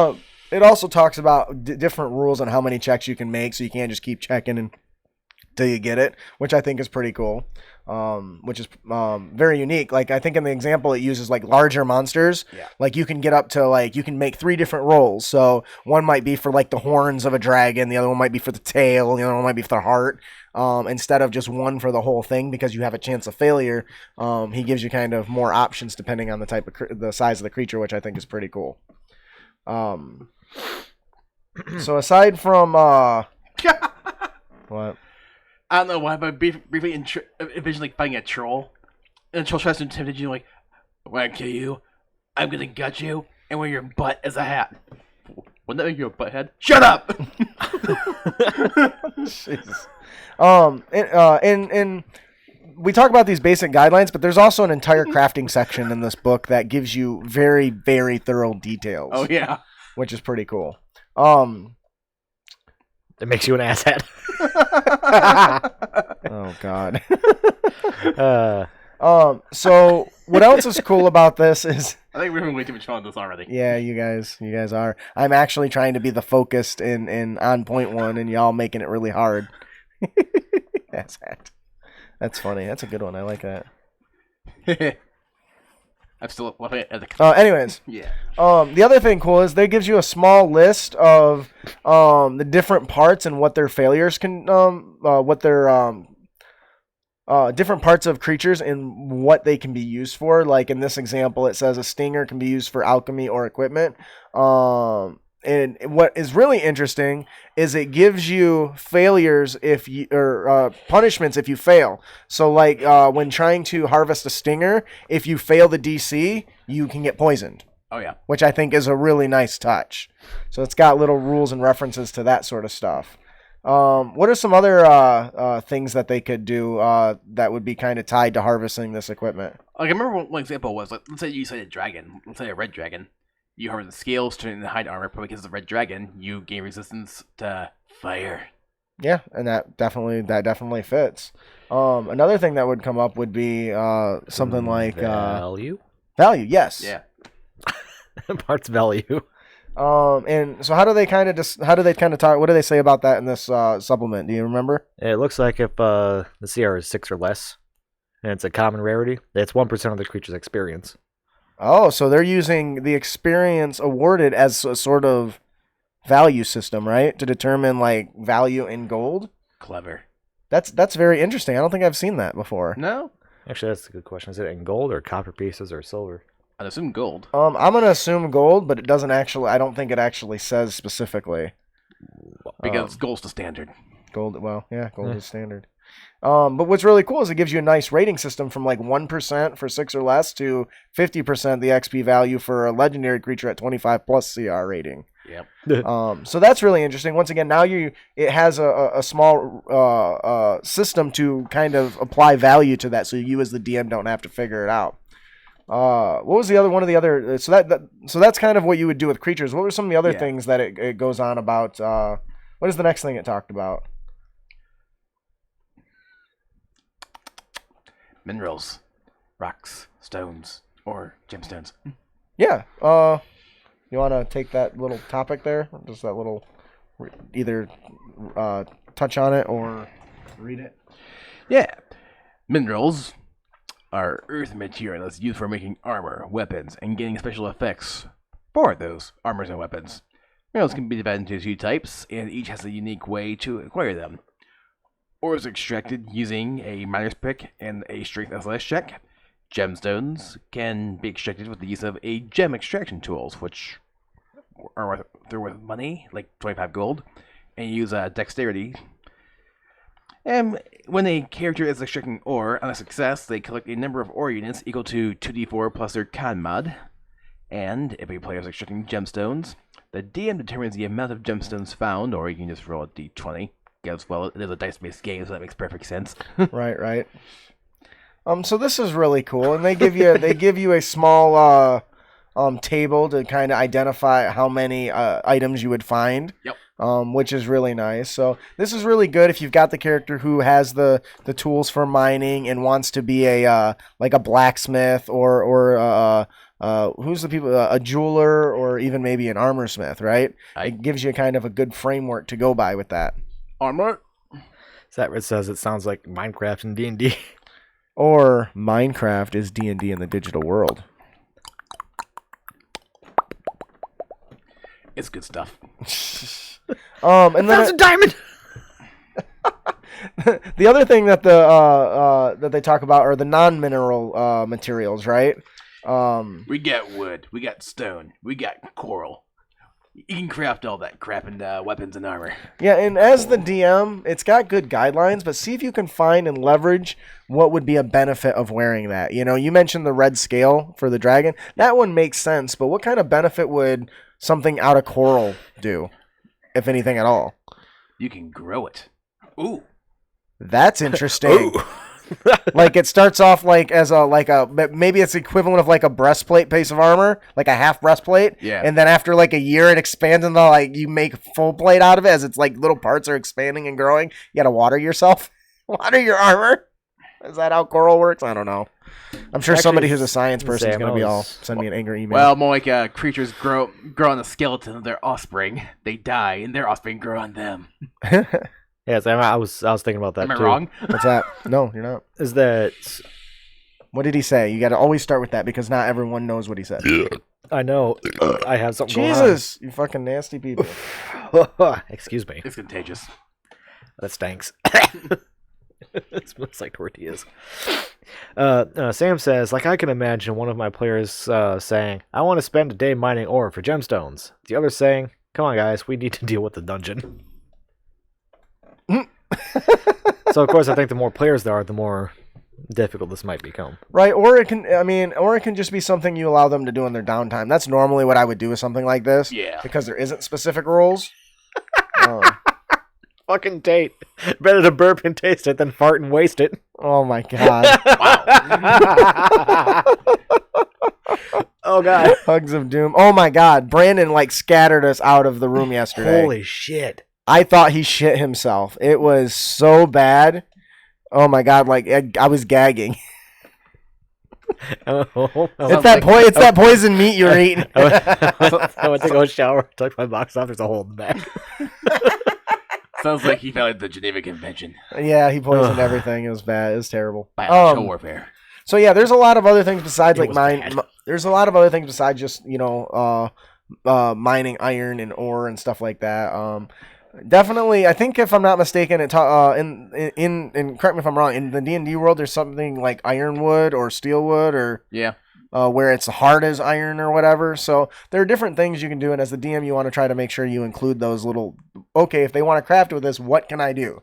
it also talks about different rules on how many checks you can make, so you can't just keep checking until you get it, which I think is pretty cool, which is very unique. I think in the example it uses larger monsters. Yeah. You can get up to you can make 3 different rolls. So one might be for the horns of a dragon, the other one might be for the tail, and the other one might be for the heart. Instead of just one for the whole thing, because you have a chance of failure, he gives you kind of more options depending on the type of the size of the creature, which I think is pretty cool. So aside from what? I don't know why, but briefly envision fighting a troll, and the troll tries to intimidate you, I'm gonna kill you, I'm gonna gut you, and wear your butt as a hat. Wouldn't that make you a butthead? Shut up! Jesus. And we talk about these basic guidelines, but there's also an entire crafting section in this book that gives you very, very thorough details. Oh yeah, which is pretty cool. It makes you an asshat. Oh God. So what else is cool about this is I think we're having way too much fun with this already. Yeah, you guys are. I'm actually trying to be the focused and on point one, and y'all making it really hard. That's funny. That's a good one. I like that. I'm still laughing at the. Anyways, yeah. The other thing cool is they gives you a small list of the different parts and what their failures can different parts of creatures and what they can be used for. Like in this example, it says a stinger can be used for alchemy or equipment. And what is really interesting is it gives you failures or punishments if you fail. So when trying to harvest a stinger, if you fail the DC, you can get poisoned. Oh yeah. Which I think is a really nice touch. So it's got little rules and references to that sort of stuff. What are some other things that they could do that would be kind of tied to harvesting this equipment? I remember one example was, let's say you said a dragon. Let's say a red dragon. You harvest the scales, turn into hide armor, but because it's a red dragon, you gain resistance to fire. Yeah, and that definitely fits. Another thing that would come up would be something like value. Value, yes. Yeah. Parts value. And so how do they kind of talk? What do they say about that in this supplement? Do you remember? It looks like if the CR is 6 or less, and it's a common rarity, it's 1% of the creature's experience. Oh, so they're using the experience awarded as a sort of value system, right? To determine value in gold. Clever. That's very interesting. I don't think I've seen that before. No. Actually, that's a good question. Is it in gold or copper pieces or silver? I'd assume gold. I'm gonna assume gold, but it doesn't actually. I don't think it actually says specifically. Because gold's the standard. Gold. Well, yeah, gold is standard. But what's really cool is it gives you a nice rating system from 1% for 6 or less to 50% the XP value for a legendary creature at 25 plus CR rating. Yep. So that's really interesting. Once again, now it has a small system to kind of apply value to that, so you as the DM don't have to figure it out. what was the other one of the other? So that's kind of what you would do with creatures. What were some of the other things that it goes on about? What is the next thing it talked about? Minerals, rocks, stones, or gemstones. Yeah. You want to take that little topic there? Just that little, either touch on it or read it. Yeah. Minerals are earth materials used for making armor, weapons, and getting special effects for those armors and weapons. Minerals can be divided into 2 types, and each has a unique way to acquire them. Ores extracted using a miner's pick and a strength SLS check. Gemstones can be extracted with the use of a gem extraction tools, which they're worth money, like 25 gold, and you use dexterity. And when a character is extracting ore, on a success, they collect a number of ore units equal to 2d4 plus their con mod. And if a player is extracting gemstones, the DM determines the amount of gemstones found, or you can just roll a d20. As well, it is a dice-based game, so that makes perfect sense. Right. So this is really cool, and they give you a small table to kind of identify how many items you would find. Yep. Which is really nice. So this is really good if you've got the character who has the tools for mining and wants to be a like a blacksmith or who's the people a jeweler or even maybe an armor smith, right? It gives you kind of a good framework to go by with that. Armor. That says it sounds like Minecraft and D&D. Or Minecraft is D&D in the digital world. It's good stuff. And then That's a diamond. the other thing that that they talk about are the non-mineral materials, right? We got wood, we got stone, we got coral. You can craft all that crap into weapons and armor. Yeah, and as the DM, it's got good guidelines, but see if you can find and leverage what would be a benefit of wearing that. You know, you mentioned the red scale for the dragon. That one makes sense, but what kind of benefit would something out of coral do, if anything at all? You can grow it. Ooh. That's interesting. Like it starts off like as maybe it's equivalent of like a breastplate piece of armor, like a half breastplate. Yeah. And then after like a year, it expands into like you make full plate out of it as it's like little parts are expanding and growing. You gotta water yourself, water your armor. Is that how coral works? I don't know. I'm sure somebody who's a science person is gonna be all send me an angry email. Well, more like creatures grow on the skeleton of their offspring. They die, and their offspring grow on them. Yes, I was thinking about that. Am I too. wrong? What's that? No, you're not. Is that? What did he say? You got to always start with that because not everyone knows what he said. I know. I have something. Jesus, you fucking nasty people. Excuse me. It's contagious. That stinks. It smells like tortillas. Sam says, like I can imagine one of my players saying, "I want to spend a day mining ore for gemstones." The other saying, "Come on, guys, we need to deal with the dungeon." So of course, I think the more players there are, the more difficult this might become. Right, or it can just be something you allow them to do in their downtime. That's normally what I would do with something like this. Yeah. Because there isn't specific rules. Fucking Tate. Better to burp and taste it than fart and waste it. Oh my god. Oh god. Hugs of doom. Oh my god. Brandon scattered us out of the room yesterday. Holy shit. I thought he shit himself. It was so bad. Oh my god, I was gagging. It's that poison meat you're eating. I went to go shower, took my box off, there's a hole in the back. Sounds like he violated the Geneva Convention. Yeah, he poisoned everything. It was bad. It was terrible. Biological warfare. So yeah, there's a lot of other things besides bad. There's a lot of other things besides just mining iron and ore and stuff like that. Definitely, I think if I'm not mistaken, in correct me if I'm wrong, in the D&D world, there's something like ironwood or steelwood or where it's hard as iron or whatever. So there are different things you can do, and as the DM, you want to try to make sure you include those little. Okay, if they want to craft with this, what can I do?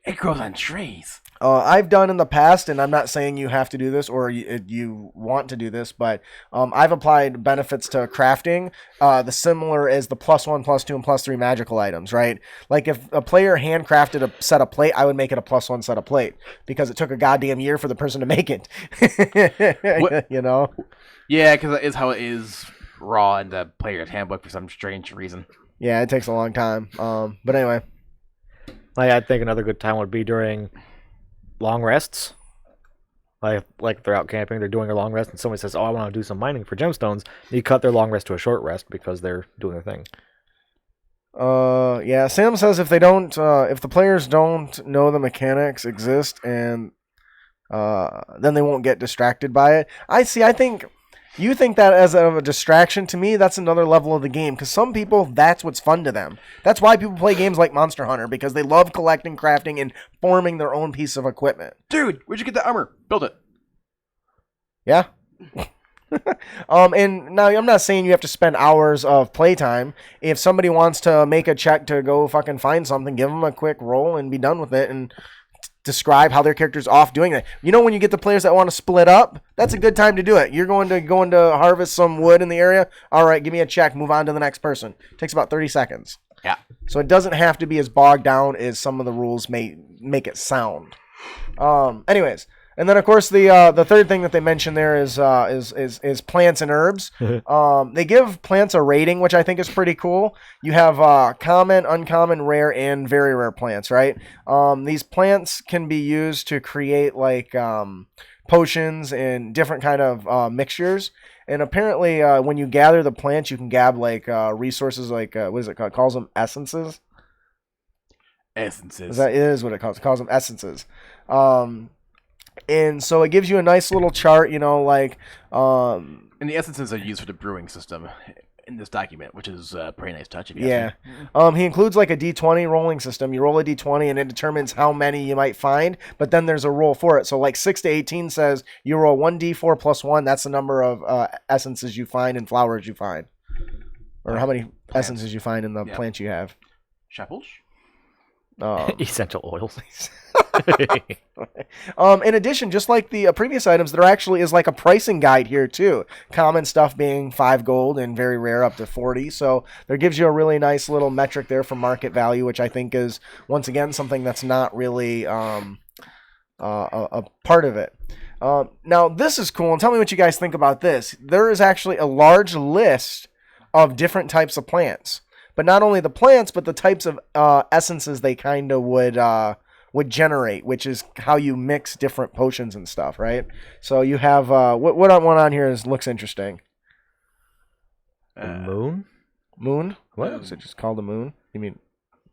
It grows on trees. I've done in the past, and I'm not saying you have to do this or you want to do this, but I've applied benefits to crafting, the similar as the +1, +2, and +3 magical items, right? Like if a player handcrafted a set of plate, I would make it a +1 set of plate because it took a goddamn year for the person to make it. You know? Yeah, because that is how it is raw in the player's handbook for some strange reason. Yeah, it takes a long time. But anyway. I think another good time would be during long rests. Like they're out camping, they're doing a long rest, and somebody says, "Oh, I want to do some mining for gemstones." You cut their long rest to a short rest because they're doing their thing. Yeah. Sam says if the players don't know the mechanics exist, and then they won't get distracted by it. I think you think that as a distraction. To me, that's another level of the game because some people, that's what's fun to them. That's why people play games like Monster Hunter, because they love collecting, crafting, and forming their own piece of equipment. Dude, where'd you get the armor? Build it. Yeah. And now I'm not saying you have to spend hours of playtime. If somebody wants to make a check to go fucking find something, give them a quick roll and be done with it, and describe how their character's off doing that. You know, when you get the players that want to split up, that's a good time to do it. You're going to harvest some wood in the area. All right, give me a check. Move on to the next person. It takes about 30 seconds. Yeah. So it doesn't have to be as bogged down as some of the rules may make it sound. Anyways, and then of course the third thing that they mentioned there is plants and herbs. They give plants a rating, which I think is pretty cool. You have common, uncommon, rare, and very rare plants, right? These plants can be used to create like potions and different kind of mixtures. And apparently, when you gather the plants, you can grab like resources like what is it called? It calls them essences. Essences. That is what it calls. It calls them essences. And so it gives you a nice little chart, you know, like. And the essences are used for the brewing system in this document, which is a pretty nice touch. If you ask me. He includes like a D20 rolling system. You roll a D20 and it determines how many you might find, but then there's a roll for it. So like 6 to 18 says you roll 1d4 plus 1. That's the number of essences you find and flowers you find. Or how many essences you find in the plants you have. Chapels? Essential oils. In addition, just like the previous items, there actually is like a pricing guide here too. Common stuff being 5 gold and very rare up to 40. So there gives you a really nice little metric there for market value, which I think is once again something that's not really a part of it. Now this is cool, and tell me what you guys think about this. There is actually a large list of different types of plants. But not only the plants, but the types of essences they kind of would generate, which is how you mix different potions and stuff, right? So you have what on here looks interesting. Moon? Moon? What? Moon. Is it just called a moon? You mean?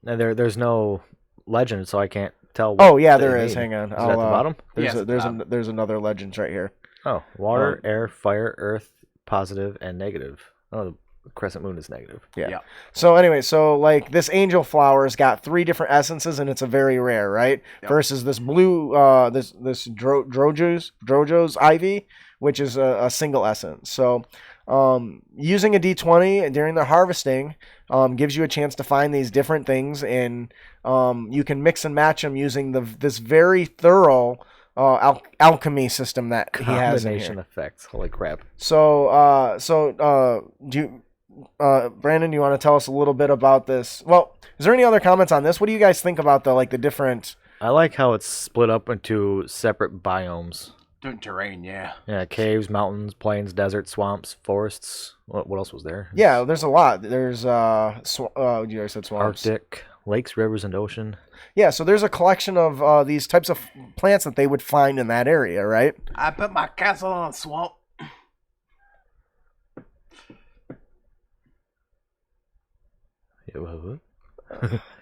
No, there's no legend, so I can't tell. Oh yeah, there is. Hang on. Is it at the bottom? There's another legend right here. Oh, water, air, fire, earth, positive, and negative. Oh. Crescent moon is negative. Yeah. So anyway, like this angel flower's got 3 different essences and it's a very rare, right? Yep. Versus this blue, this Drojo's ivy, which is a single essence. So using a D20 during the harvesting gives you a chance to find these different things, and you can mix and match them using this very thorough alchemy system that he has in here. Combination effects. Holy crap. So do you... Brandon, do you want to tell us a little bit about this? Well, is there any other comments on this? What do you guys think about the different? I like how it's split up into separate biomes. Different terrain, yeah. Yeah, caves, mountains, plains, deserts, swamps, forests. What else was there? Yeah, there's a lot. There's you already said swamps. Arctic, lakes, rivers, and ocean. Yeah, so there's a collection of these types of plants that they would find in that area, right? I put my castle on a swamp.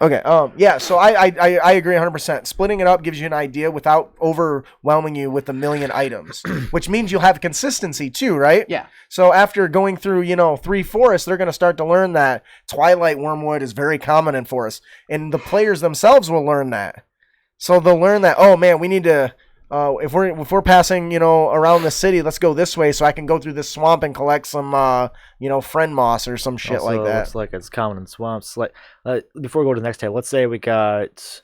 Okay. Yeah. So I agree 100%. Splitting it up gives you an idea without overwhelming you with a million items, which means you'll have consistency too, right? Yeah. So after going through 3 forests, they're going to start to learn that twilight wormwood is very common in forests, and the players themselves will learn that. So they'll learn that. Oh man, we need to. If we're passing, around the city, let's go this way so I can go through this swamp and collect some, friend moss or some shit also, like that. Looks like it's common in swamps. Like, before we go to the next tab, let's say we got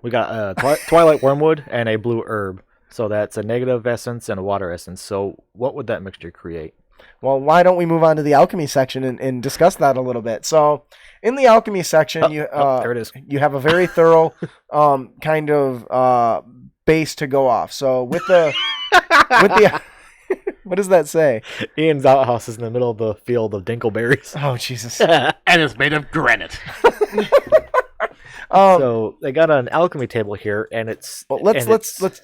We got Twilight Wormwood and a blue herb. So that's a negative essence and a water essence. So what would that mixture create? Well, why don't we move on to the alchemy section and discuss that a little bit? So, in the alchemy section, there it is. You have a very thorough kind of base to go off. So with the what does that say? Ian's outhouse is in the middle of the field of dinkleberries. Oh Jesus! And it's made of granite. So they got an alchemy table here, and it's. Well, let's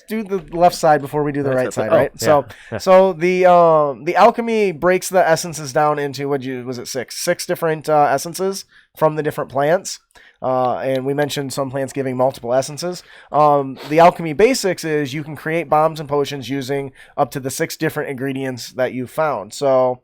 do the left side before we do the right side, right? Yeah. So the alchemy breaks the essences down into was it six different essences from the different plants. And we mentioned some plants giving multiple essences. The alchemy basics is you can create bombs and potions using up to the 6 different ingredients that you found. So,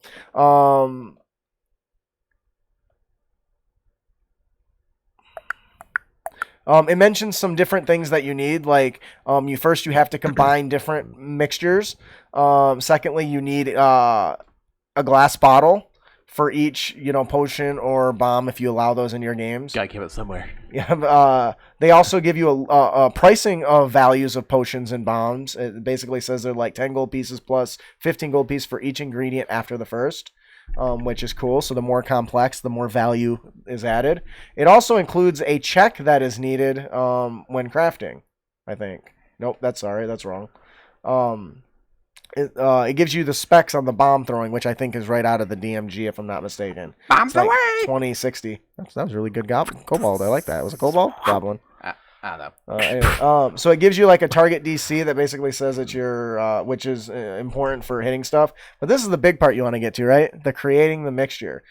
it mentions some different things that you need, like you have to combine different mixtures. Secondly, you need a glass bottle for each, potion or bomb if you allow those in your games. Gotta keep it somewhere. Yeah. They also give you a pricing of values of potions and bombs. It basically says they're like 10 gold pieces plus 15 gold pieces for each ingredient after the first, which is cool. So the more complex, the more value is added. It also includes a check that is needed when crafting, I think. Nope, that's wrong. It gives you the specs on the bomb throwing, which I think is right out of the DMG, if I'm not mistaken. Bombs It's like away! 2060. That was a really good kobold. I like that. It was a kobold? Goblin. I don't know. Anyway, so it gives you like a target DC that basically says that which is important for hitting stuff. But this is the big part you want to get to, right? The creating the mixture.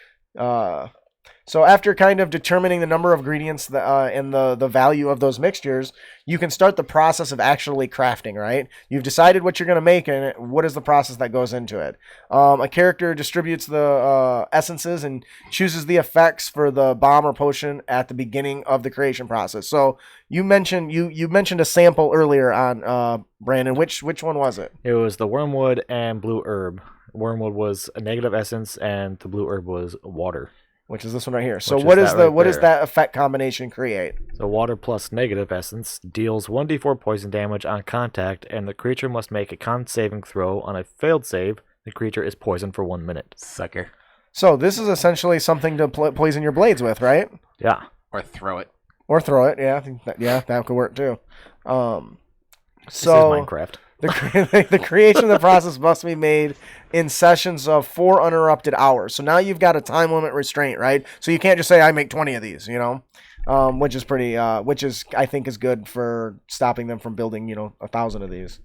So after kind of determining the number of ingredients and the value of those mixtures, you can start the process of actually crafting, right? You've decided what you're going to make and what is the process that goes into it. A character distributes the essences and chooses the effects for the bomb or potion at the beginning of the creation process. So you mentioned a sample earlier on, Brandon. Which one was it? It was the wormwood and blue herb. Wormwood was a negative essence, and the blue herb was water. Which is this one right here. So what does that effect combination create? So water plus negative essence deals 1d4 poison damage on contact, and the creature must make a con saving throw. On a failed save, the creature is poisoned for 1 minute. Sucker. So this is essentially something to poison your blades with, right? Yeah. Or throw it. Or throw it. Yeah, I think that could work too. This is Minecraft. The creation of the process must be made in sessions of 4 uninterrupted hours. So now you've got a time limit restraint, right? So you can't just say I make 20 of these, which is pretty, I think is good for stopping them from building, 1,000 of these.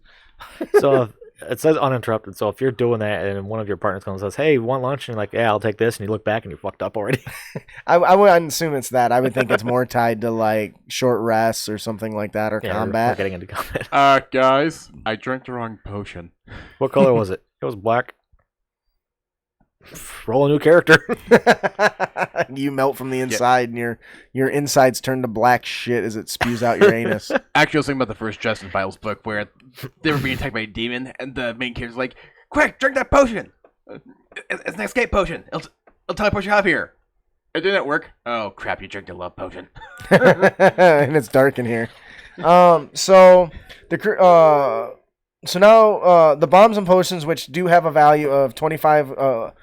So it says uninterrupted. So if you're doing that and one of your partners comes and says, "Hey, you want lunch?" and you're like, "Yeah, I'll take this," and you look back and you're fucked up already. I wouldn't assume it's that. I would think it's more tied to like short rests or something like that, or combat. We're getting into combat. Guys, I drank the wrong potion. What color was it? It was black. Roll a new character. You melt from the inside, and your insides turn to black shit as it spews out your anus. Actually, I was thinking about the first Justin Files book where they were being attacked by a demon, and the main character's like, "Quick, drink that potion! It's an escape potion. It'll teleport you out of here." It didn't work. Oh crap! You drank the love potion. And it's dark in here. So now the bombs and potions, which do have a value of 25.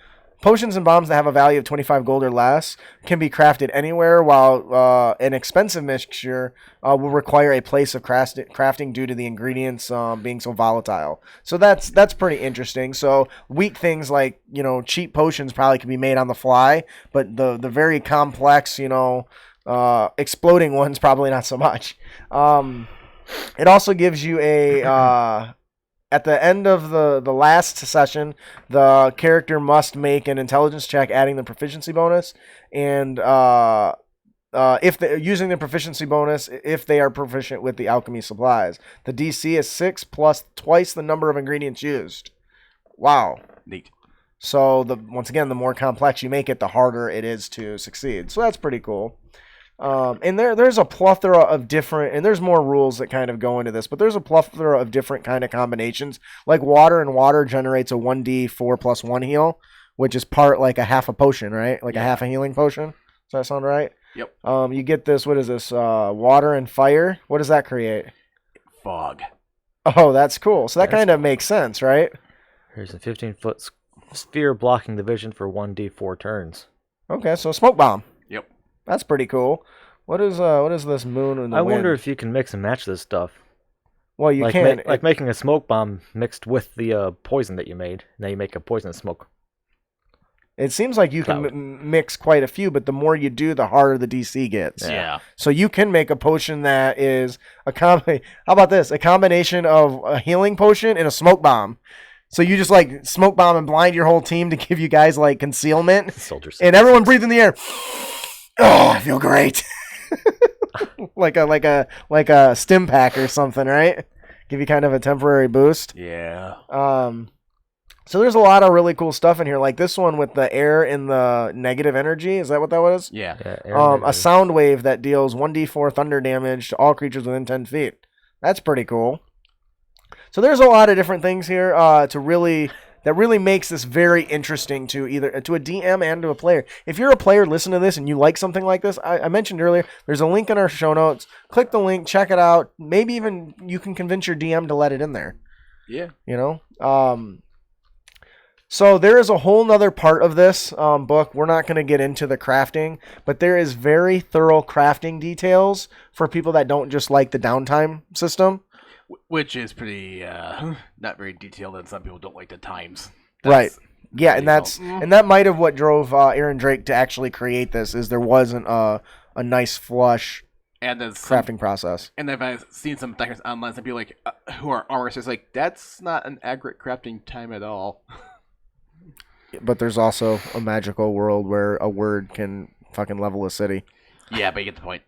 Potions and bombs that have a value of 25 gold or less can be crafted anywhere, while an expensive mixture will require a place of crafting due to the ingredients being so volatile. So that's pretty interesting. So weak things like, cheap potions probably can be made on the fly, but the very complex, exploding ones probably not so much. It also gives you a... At the end of the last session, the character must make an intelligence check, adding the proficiency bonus, and using the proficiency bonus if they are proficient with the alchemy supplies. The DC is 6 plus twice the number of ingredients used. Wow. Neat. So once again, the more complex you make it, the harder it is to succeed. So that's pretty cool. And there's a plethora of different, and there's more rules that kind of go into this, but there's a plethora of different kind of combinations. Like water generates a 1d4 plus 1 heal, which is part like a half a potion, right? Like a half a healing potion. Does that sound right? Yep. You get this. What is this? Water and fire. What does that create? Fog. Oh, that's cool. So that kind of makes sense, right? There's a 15-foot sphere blocking the vision for 1d4 turns. Okay, so smoke bomb. Yep. That's pretty cool. What is this moon and the I wind? wonder if you can mix and match this stuff. Well, you like can. like making a smoke bomb mixed with the poison that you made. Now you make a poisonous smoke. It seems like you Cloud. can mix quite a few, but the more you do, the harder the DC gets. Yeah. So you can make a potion that is how about this? A combination of a healing potion and a smoke bomb. So you just like smoke bomb and blind your whole team to give you guys like concealment, Soldiers. and everyone breathe in the air. Oh, I feel great. like a stim pack or something, right? Give you kind of a temporary boost. Yeah. So there's a lot of really cool stuff in here, like this one with the air and the negative energy. Is that what that was? Yeah. A sound wave that deals 1d4 thunder damage to all creatures within 10 feet. That's pretty cool. So there's a lot of different things here that really makes this very interesting to either to a DM and to a player. If you're a player, listen to this and you like something like this, I mentioned earlier, there's a link in our show notes. Click the link, check it out. Maybe even you can convince your DM to let it in there. Yeah. You know? So there is a whole nother part of this book. We're not going to get into the crafting, but there is very thorough crafting details for people that don't just like the downtime system. Which is pretty not very detailed, and some people don't like the times. Right. Yeah, and detailed. that might have what drove Aaron Drake to actually create this. Is there wasn't a nice flush And then crafting process. And I've seen some documents online. Some people like who are artists like that's not an accurate crafting time at all. But there's also a magical world where a word can fucking level a city. Yeah, but you get the point.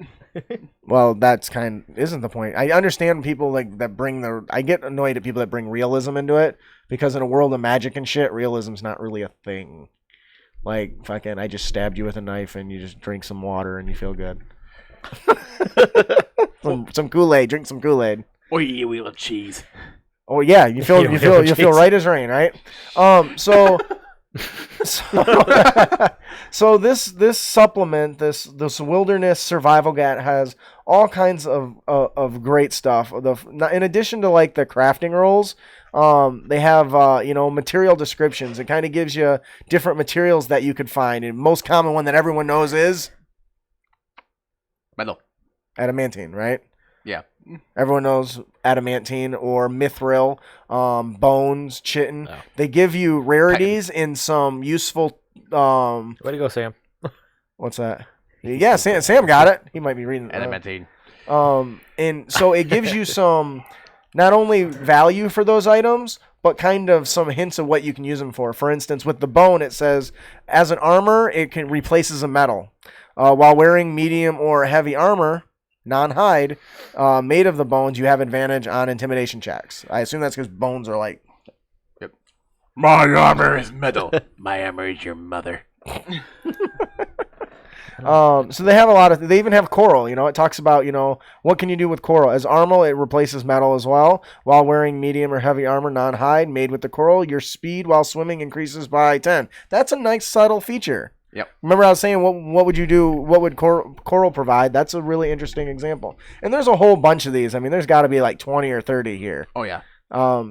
Well, that's isn't the point. I understand people like that I get annoyed at people that bring realism into it, because in a world of magic and shit, realism's not really a thing. Like fucking, I just stabbed you with a knife and you just drink some water and you feel good. some Kool-Aid, drink some Kool-Aid. Or you eat with cheese. Oh yeah, you feel right as rain, right? So this supplement, this wilderness survival guide has all kinds of great stuff. In addition to like the crafting rules, they have material descriptions. It kind of gives you different materials that you could find. And most common one that everyone knows is Metal. adamantine, right? Yeah. Everyone knows adamantine or mithril, bones, chitin. Oh. They give you rarities in some useful. Way to go, Sam. What's that? Yeah, Sam got it. He might be reading. Adamantine. And so it gives you some, not only value for those items, but kind of some hints of what you can use them for. For instance, with the bone, it says as an armor, it replaces a metal. While wearing medium or heavy armor, non-hide, made of the bones, you have advantage on intimidation checks. I assume that's because bones are like... Yep. My armor is metal. My armor is your mother. So they have they even have coral, it talks about, what can you do with coral? As armor, it replaces metal as well. While wearing medium or heavy armor, non-hide, made with the coral, your speed while swimming increases by 10. That's a nice subtle feature. Yep. Remember I was saying, what would you do? What would coral provide? That's a really interesting example. And there's a whole bunch of these. I mean, there's got to be like 20 or 30 here. Oh, yeah.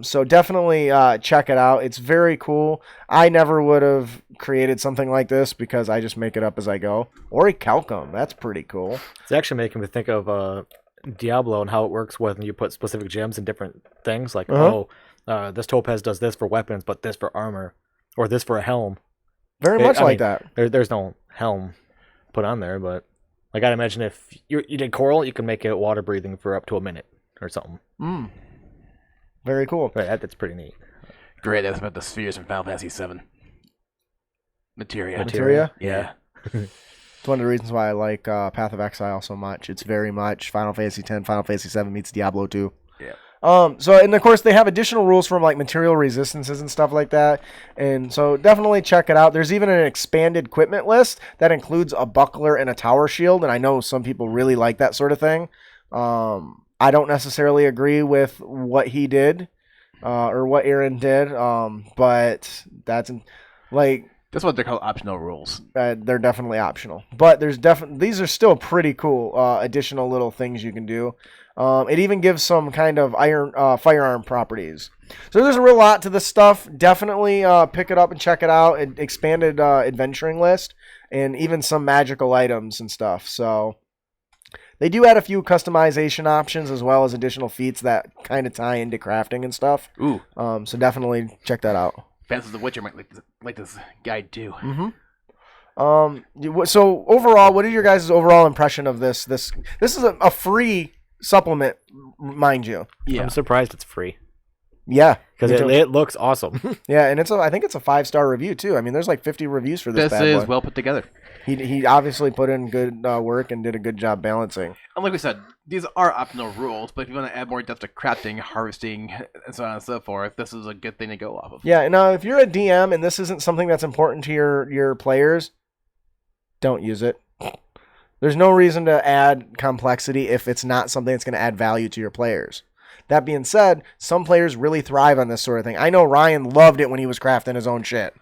So definitely check it out. It's very cool. I never would have created something like this because I just make it up as I go. Or a calcum. That's pretty cool. It's actually making me think of Diablo and how it works when you put specific gems in different things. Like, this topaz does this for weapons, but this for armor. Or this for a helm. Very much like that. There's no helm put on there, but like I'd imagine if you did coral, you can make it water breathing for up to a minute or something. Very cool. Right, that's pretty neat. Great. That's about the spheres from Final Fantasy VII. Materia. Yeah. It's one of the reasons why I like Path of Exile so much. It's very much Final Fantasy X, Final Fantasy VII meets Diablo 2. Yeah. And of course they have additional rules from like material resistances and stuff like that. And so definitely check it out. There's even an expanded equipment list that includes a buckler and a tower shield. And I know some people really like that sort of thing. I don't necessarily agree with what he did, or what Aaron did. But that's like, That's what they're called, optional rules. They're definitely optional, but these are still pretty cool additional little things you can do. It even gives some kind of firearm properties. So there's a real lot to this stuff. Definitely pick it up and check it out. An expanded adventuring list and even some magical items and stuff. So they do add a few customization options as well as additional feats that kind of tie into crafting and stuff. Ooh. So definitely check that out. Fans of The Witcher might like this guide too. So overall, what is your guys' overall impression of this? This is a free supplement, mind you. Yeah. I'm surprised it's free. Yeah, Because it looks awesome. yeah, and I think it's a 5-star review too. I mean, there's like 50 reviews for this. This bad is boy. well put together. He obviously put in good work and did a good job balancing. And like we said, these are optional rules, but if you want to add more depth to crafting, harvesting, and so on and so forth, this is a good thing to go off of. Yeah, and if you're a DM and this isn't something that's important to your players, don't use it. There's no reason to add complexity if it's not something that's going to add value to your players. That being said, some players really thrive on this sort of thing. I know Ryan loved it when he was crafting his own shit.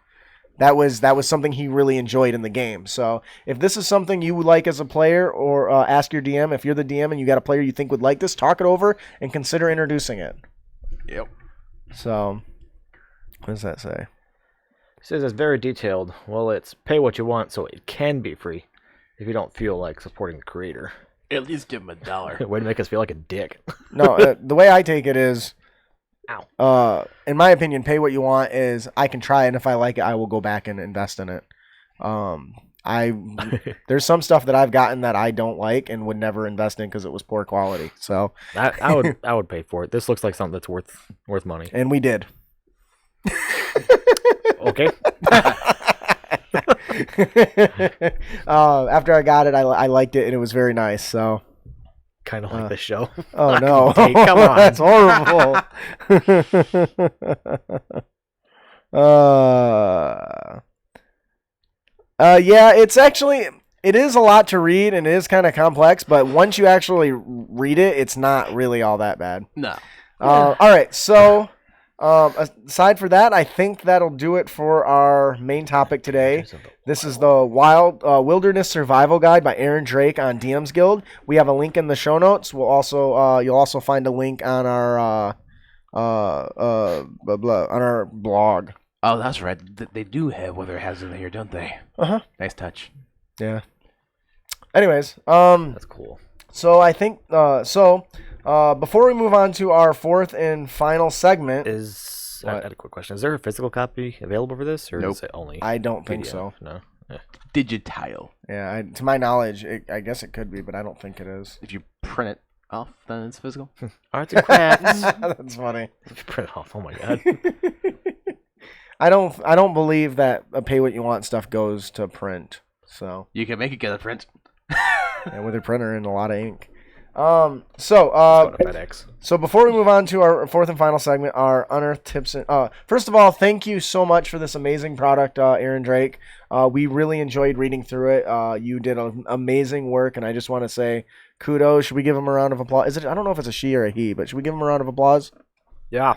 That was something he really enjoyed in the game. So if this is something you would like as a player, or ask your DM, if you're the DM and you got a player you think would like this, talk it over and consider introducing it. Yep. So, what does that say? It says it's very detailed. Well, it's pay what you want, so it can be free if you don't feel like supporting the creator. At least give him $1. Way to make us feel like a dick. No, the way I take it is, Ow. In my opinion, pay what you want is I can try it, and if I like it, I will go back and invest in it. There's some stuff that I've gotten that I don't like and would never invest in because it was poor quality. So I would pay for it. This looks like something that's worth money. and we did. Okay. After I got it, I liked it and it was very nice. So Kind of like this show. oh no, Hey, come on. that's horrible. Yeah, it is a lot to read and it is kind of complex, but once you actually read it, it's not really all that bad. No. All right, so aside for that, I think that'll do it for our main topic today. This is the Wilderness Survival Guide by Aaron Drake on DM's Guild. We have a link in the show notes. We'll also you'll also find a link on our on our blog. Oh, that's right. They do have weather hazards in here, don't they? Nice touch. Yeah. Anyways, That's cool. so I think before we move on to our fourth and final segment, I had a quick question. Is there a physical copy available for this, or Nope. is it only I don't think PDF? so. No. Digitile. Yeah, to my knowledge, I guess it could be, but I don't think it is. If you print it off, then it's physical. Arts and crafts. That's funny. Print it off. Oh my god. I don't believe that a pay what you want stuff goes to print. So You can make it get a print. yeah, with a printer and a lot of ink. Go to FedEx. So before we move on to our fourth and final segment, our Unearthed tips. First of all, thank you so much for this amazing product, Aaron Drake. We really enjoyed reading through it. You did amazing work, and I just want to say kudos. Should we give him a round of applause? I don't know if it's a she or a he, but should we give him a round of applause? Yeah.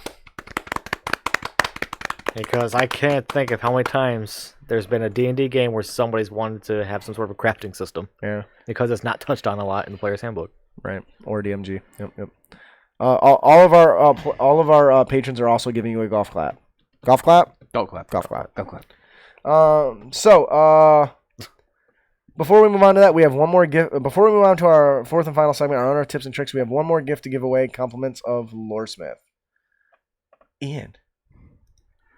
Because I can't think of how many times there's been a D&D game where somebody's wanted to have some sort of a crafting system. Yeah. Because it's not touched on a lot in the player's handbook. Right. Or DMG. Yep. All of our patrons are also giving you a golf clap. Golf clap? Go clap. Golf clap. Go clap. Before we move on to that, we have one more gift. Before we move on to our fourth and final segment, our tips and tricks, we have one more gift to give away. Compliments of Loresmith. Ian,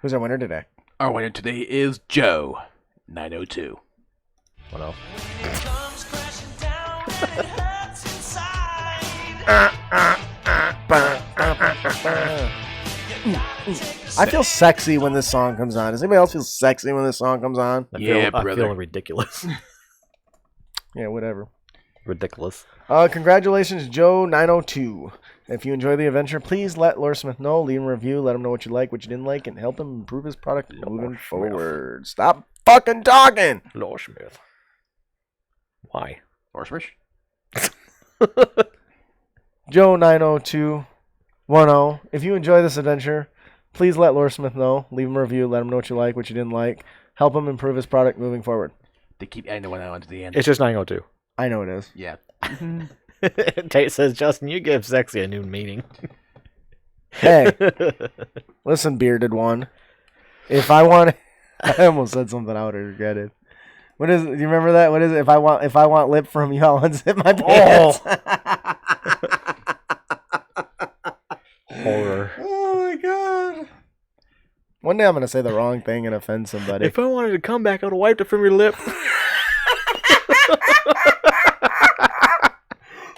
who's our winner today? Our winner today is Joe 902. Oh no. I feel sexy when this song comes on. Does anybody else feel sexy when this song comes on? I Yeah, feel brother. ridiculous. Yeah, whatever. Ridiculous. Congratulations, Joe902. If you enjoy the adventure, please let Loresmith know. Leave him a review. Let him know what you like, what you didn't like, and help him improve his product moving forward. Stop fucking talking. Loresmith. Why? Horsefish? Joe90210. If you enjoy this adventure, Please let Loresmith know. Leave him a review. Let him know what you like, what you didn't like. Help him improve his product moving forward. They keep adding one on to the end. It's just 902. I know it is. Yeah. Tate says, Justin, you give sexy a new meaning. Hey, listen, bearded one. If I want, I almost said something I would have regretted. What is it? Do you remember that? What is it? If I want lip from you, I'll unzip my pants. Horror. Oh my god. One day I'm gonna say the wrong thing and offend somebody. If I wanted to come back, I would have wiped it from your lip.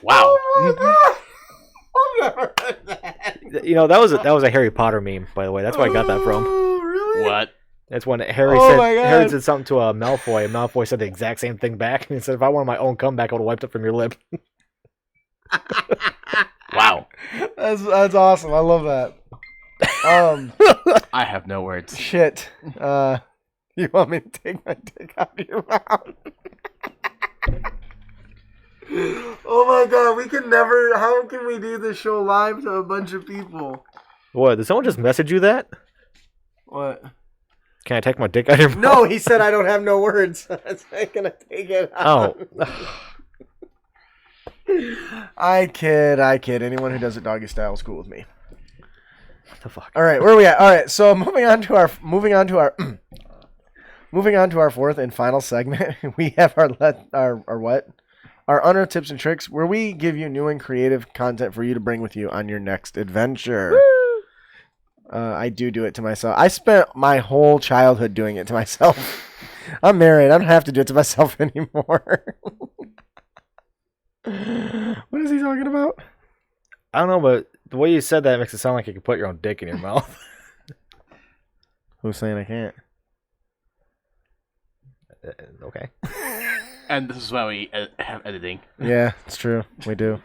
Wow. Oh I've never heard that. You know, that was a Harry Potter meme, by the way. That's where I got that from. Oh, really? What? That's when Harry Oh my God. Harry said something to Malfoy, and Malfoy said the exact same thing back. And he said, if I wanted my own comeback, I would have wiped it from your lip. Wow. That's awesome. I love that. I have no words. Shit. You want me to take my dick out of your mouth? Oh my god, we can never. How can we do this show live to a bunch of people? What? Did someone just message you that? What? Can I take my dick out of your mouth? No, he said I don't have no words. I'm not gonna take it out. Oh. I kid. Anyone who does it doggy style is cool with me. What the fuck? All right, where are we at? All right, so moving on to our fourth and final segment, we have our what? Our Unearthed tips and tricks, where we give you new and creative content for you to bring with you on your next adventure. I do it to myself. I spent my whole childhood doing it to myself. I'm married. I don't have to do it to myself anymore. What is he talking about? I don't know, but the way you said that makes it sound like you could put your own dick in your mouth. Who's saying I can't? Okay. And this is why we have editing. Yeah, it's true. We do.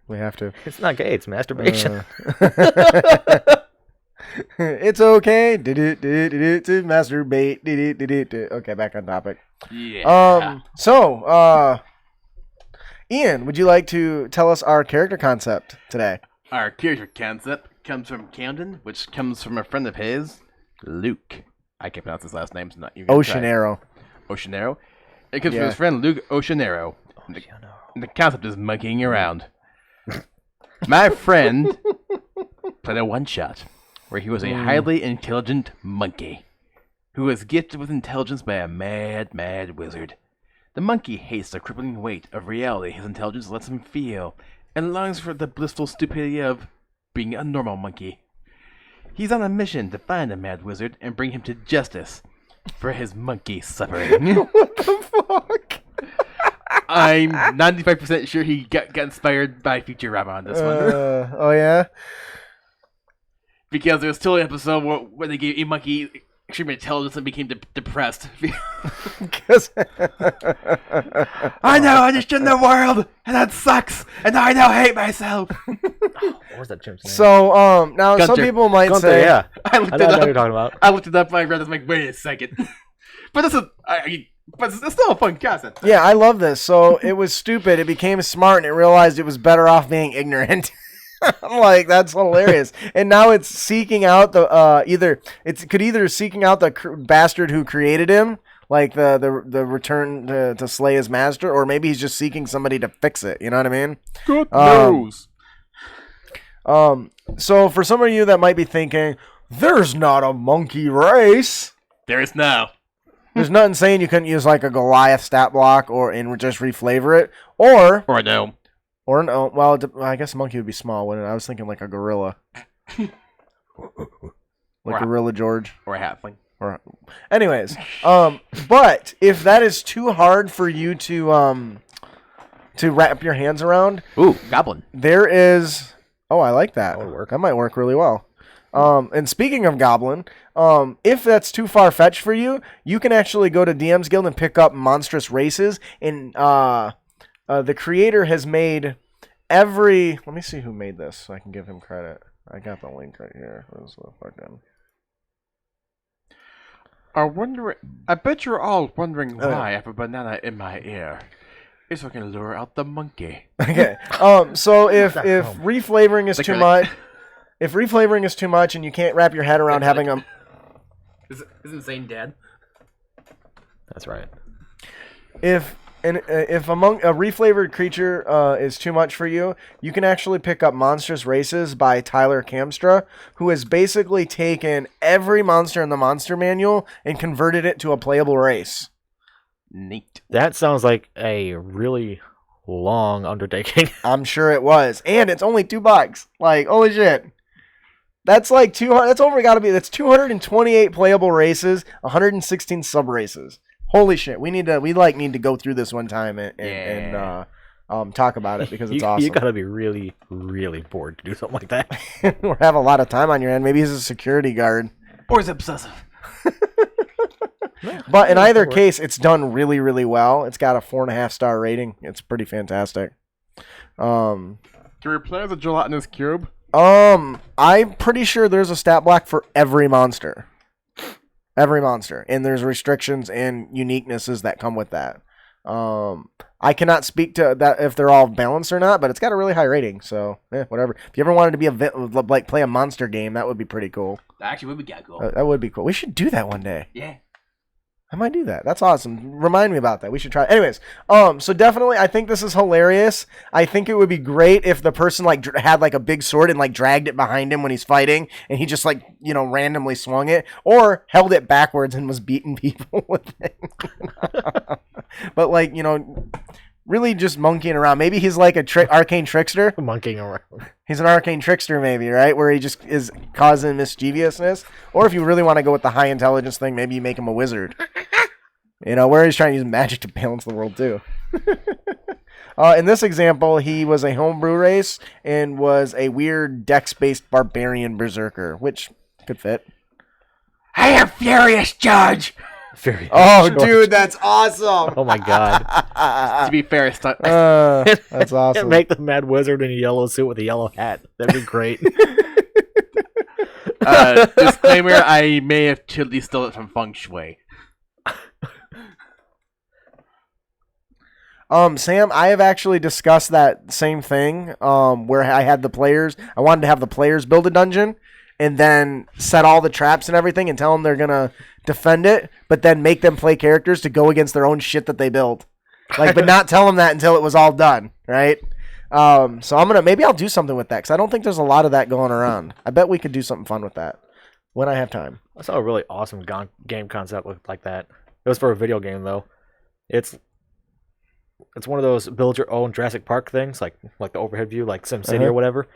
We have to. It's not gay, it's masturbation. It's okay to masturbate. Okay, back on topic. Yeah. So, Ian, would you like to tell us our character concept today? Our character concept comes from Camden, which comes from a friend of his, Luke. I can't pronounce his last name, so not even Ocean Arrow. Ocean Arrow. It comes from his friend Luke Ocean Arrow. The concept is monkeying around. My friend played a one-shot where he was a highly intelligent monkey who was gifted with intelligence by a mad wizard. The monkey hates the crippling weight of reality his intelligence lets him feel and longs for the blissful stupidity of being a normal monkey. He's on a mission to find the mad wizard and bring him to justice for his monkey suffering. What the fuck? I'm 95% sure he got inspired by Futurama on this one. Oh, yeah? Because there was still an episode where they gave a monkey extreme intelligence and became depressed. I now understand the world, and that sucks, and I now hate myself. What was that Jim's name? So, now some Gunter. people might Gunther, say... yeah. I looked I it know what up. you're talking about. I looked it up. I read it. I'm like, wait a second. But this is, but it's still a fun concept. Yeah, I love this. So, it was stupid. It became smart, and it realized it was better off being ignorant. I'm like, that's hilarious. And now it's seeking out the either seeking out the bastard who created him, like the return to slay his master, or maybe he's just seeking somebody to fix it. You know what I mean? Good news. So for some of you that might be thinking, there's not a monkey race. There is now. There's nothing saying you couldn't use like a Goliath stat block and just reflavor it, or no. Or no, well, I guess a monkey would be small, wouldn't it? I was thinking like a gorilla. Like Gorilla George. Or a halfling. Anyways, but if that is too hard for you to wrap your hands around, Ooh, goblin. there is... Oh, I like that. That would work. That might work really well. And speaking of goblin, if that's too far-fetched for you, you can actually go to DM's Guild and pick up Monstrous Races, and... the creator has made every... Let me see who made this so I can give him credit. I got the link right here. I bet you're all wondering why I have a banana in my ear. It's so I can lure out the monkey. Okay. So if reflavoring is too much... if reflavoring is too much and you can't wrap your head around having them, Isn't Zane dead? That's right. if among a reflavored creature is too much for you, you can actually pick up Monstrous Races by Tyler Kamstra, who has basically taken every monster in the monster manual and converted it to a playable race. Neat. That sounds like a really long undertaking. I'm sure it was, and it's only $2. Like, holy shit. That's like 200. That's over. Got to be. That's 228 playable races, 116 sub races. Holy shit. We need to go through this one time and talk about it because it's awesome. You gotta be really, really bored to do something like that. Or have a lot of time on your hand. Maybe he's a security guard. Or is obsessive. But in either case, it's done really, really well. It's got a 4.5-star rating. It's pretty fantastic. Can we play as a gelatinous cube? I'm pretty sure there's a stat block for every monster. Every monster. And there's restrictions and uniquenesses that come with that. I cannot speak to that if they're all balanced or not, but it's got a really high rating, so whatever. If you ever wanted to be play a monster game, that would be pretty cool. That actually would be cool. That would be cool. We should do that one day. Yeah. I might do that. That's awesome. Remind me about that. We should try. Anyways, so definitely, I think this is hilarious. I think it would be great if the person had a big sword and dragged it behind him when he's fighting, and he just randomly swung it, or held it backwards and was beating people with it. But really just monkeying around. Maybe he's like a arcane trickster. Monkeying around. He's an arcane trickster, maybe, right? Where he just is causing mischievousness. Or if you really want to go with the high intelligence thing, maybe you make him a wizard. Where he's trying to use magic to balance the world, too. In this example, he was a homebrew race and was a weird dex-based barbarian berserker, which could fit. I am furious, Judge! Dude, that's awesome! Oh my god. To be fair, that's awesome. Make the mad wizard in a yellow suit with a yellow hat. That'd be great. Disclaimer, I may have totally stole it from Feng Shui. Sam, I have actually discussed that same thing, where I wanted to have the players build a dungeon and then set all the traps and everything and tell them they're gonna defend it, but then make them play characters to go against their own shit that they built. But not tell them that until it was all done, right? So maybe I'll do something with that, because I don't think there's a lot of that going around. I bet we could do something fun with that when I have time. I saw a really awesome game concept like that. It was for a video game, though. It's one of those build your own Jurassic Park things, like the overhead view, like SimCity or whatever.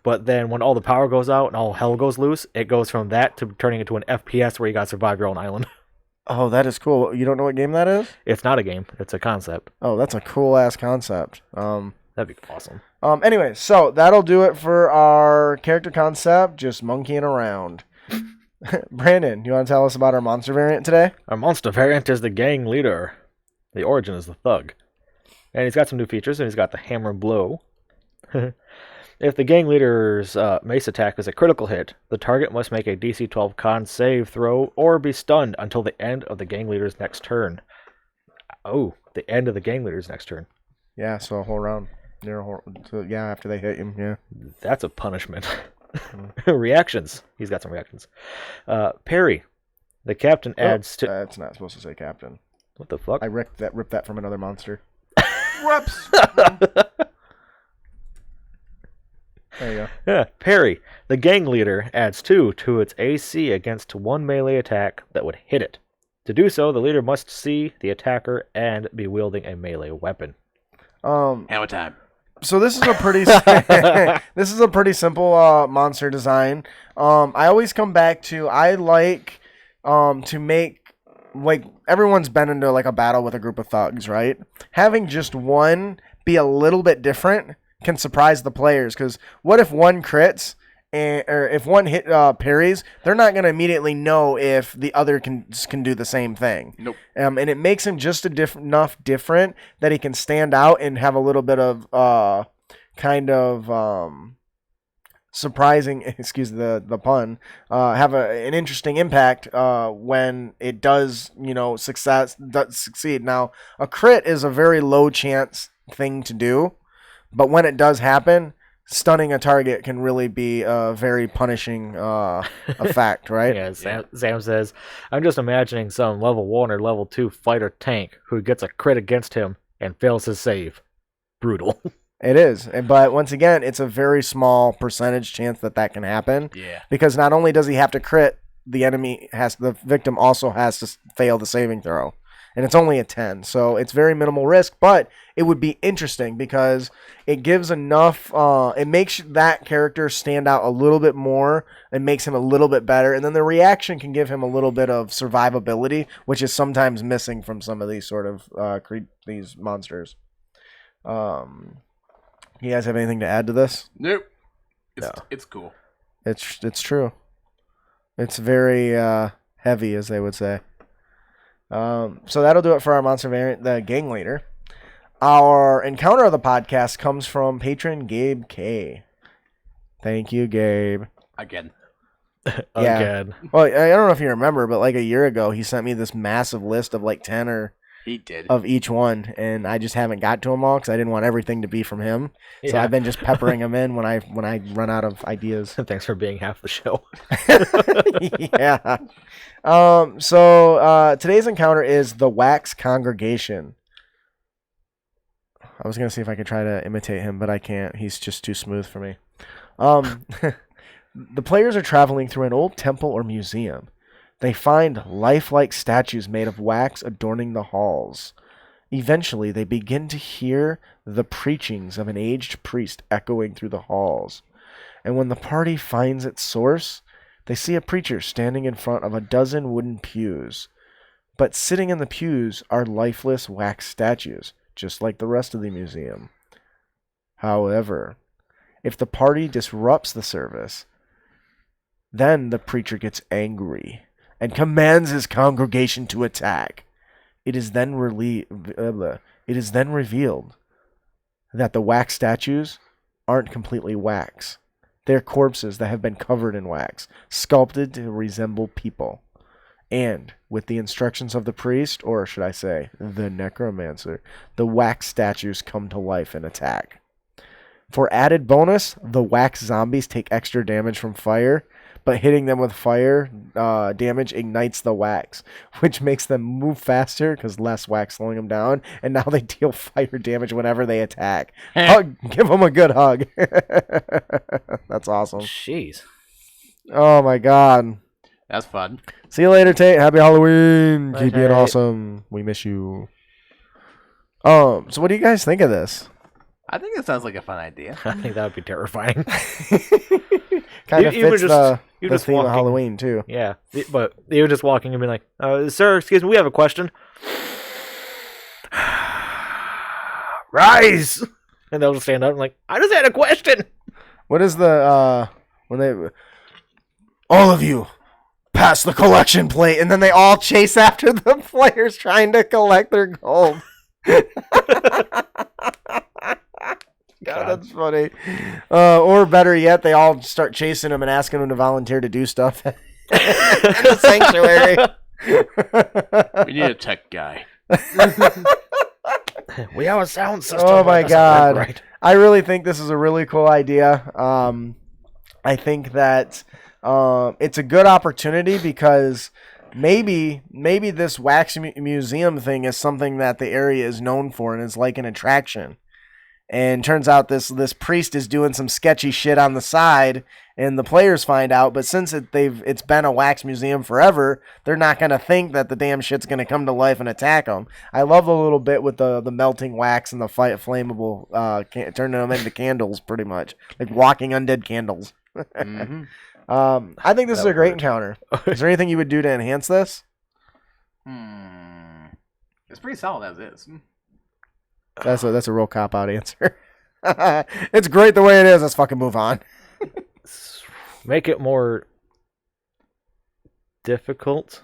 But then when all the power goes out and all hell goes loose, it goes from that to turning into an FPS where you gotta survive your own island. Oh, that is cool. You don't know what game that is? It's not a game. It's a concept. Oh, that's a cool-ass concept. That'd be awesome. Anyway, so that'll do it for our character concept, just monkeying around. Brandon, you want to tell us about our monster variant today? Our monster variant is the gang leader. The origin is the thug. And he's got some new features, and he's got the hammer blow. If the gang leader's mace attack is a critical hit, the target must make a DC 12 con save throw or be stunned until the end of the gang leader's next turn. Oh, the end of the gang leader's next turn. Yeah, so a whole round. After they hit him, yeah. That's a punishment. Reactions. He's got some reactions. Parry. The captain adds to... That's not supposed to say captain. What the fuck? I ripped that from another monster. Whoops! There you go. Yeah, parry. The gang leader adds 2 to its AC against one melee attack that would hit it. To do so, the leader must see the attacker and be wielding a melee weapon. Hammer time. So this is a pretty simple monster design. I always come back to I like to make everyone's been into a battle with a group of thugs, right? Having just one be a little bit different can surprise the players, because what if one crits or if one hit parries, they're not going to immediately know if the other can do the same thing. Nope. And it makes him just enough different that he can stand out and have a little bit of surprising, excuse the pun, have an interesting impact when it does succeed. Now, a crit is a very low chance thing to do, but when it does happen, stunning a target can really be a very punishing effect, right? Yeah, Sam says, I'm just imagining some level 1 or level 2 fighter tank who gets a crit against him and fails his save. Brutal. It is, but once again, it's a very small percentage chance that can happen. Yeah. Because not only does he have to crit, the victim also has to fail the saving throw, and it's only a 10, so it's very minimal risk. But it would be interesting because it gives enough. It makes that character stand out a little bit more and makes him a little bit better, and then the reaction can give him a little bit of survivability, which is sometimes missing from some of these sort of these monsters. You guys have anything to add to this? Nope. No. It's cool. It's true. It's very heavy, as they would say. So that'll do it for our monster variant, the Gang Leader. Our encounter of the podcast comes from patron Gabe K. Thank you, Gabe. Again. Again. Well, I don't know if you remember, but like a year ago, he sent me this massive list of like 10 or He did. of each one, and I just haven't got to them all because I didn't want everything to be from him. So Yeah. I've been just peppering them in when I run out of ideas. Thanks for being half the show. Yeah. So today's encounter is the Wax Congregation. I was gonna see if I could try to imitate him, but I can't. He's just too smooth for me. The players are traveling through an old temple or museum. They find lifelike statues made of wax adorning the halls. Eventually, they begin to hear the preachings of an aged priest echoing through the halls. And when the party finds its source, they see a preacher standing in front of a dozen wooden pews. But sitting in the pews are lifeless wax statues, just like the rest of the museum. However, if the party disrupts the service, then the preacher gets angry and commands his congregation to attack. It is then revealed that the wax statues aren't completely wax. They're corpses that have been covered in wax, sculpted to resemble people. And with the instructions of the priest, or should I say, the necromancer, the wax statues come to life and attack. For added bonus, the wax zombies take extra damage from fire, but hitting them with fire damage ignites the wax, which makes them move faster because less wax slowing them down, and now they deal fire damage whenever they attack. Give them a good hug. That's awesome. Jeez. Oh my god. That's fun. See you later, Tate. Happy Halloween. Bye, Keep being Tate. awesome. We miss you. So what do you guys think of this? I think it sounds like a fun idea. I think that would be terrifying. Kind of You would fits just- you the just theme of walking. Halloween, too. Yeah, but you were just walking and being like, sir, excuse me, we have a question. Rise! And they'll just stand up and like, I just had a question! What is the, when they, all of you, pass the collection plate, and then they all chase after the players trying to collect their gold. God, that's funny. Or better yet, they all start chasing him and asking him to volunteer to do stuff in the sanctuary. We need a tech guy. We have a sound system. Oh my that doesn't work god. right. I really think this is a really cool idea. I think that it's a good opportunity because maybe this wax museum thing is something that the area is known for and is like an attraction. And turns out this priest is doing some sketchy shit on the side, and the players find out. But since it's been a wax museum forever, they're not gonna think that the damn shit's gonna come to life and attack them. I love the little bit with the melting wax and the flammable, turning them into candles, pretty much like walking undead candles. Mm-hmm. I think this is That a great would. encounter. Is there anything you would do to enhance this? It's pretty solid as is. That's a real cop out answer. It's great the way it is. Let's fucking move on. Make it more difficult.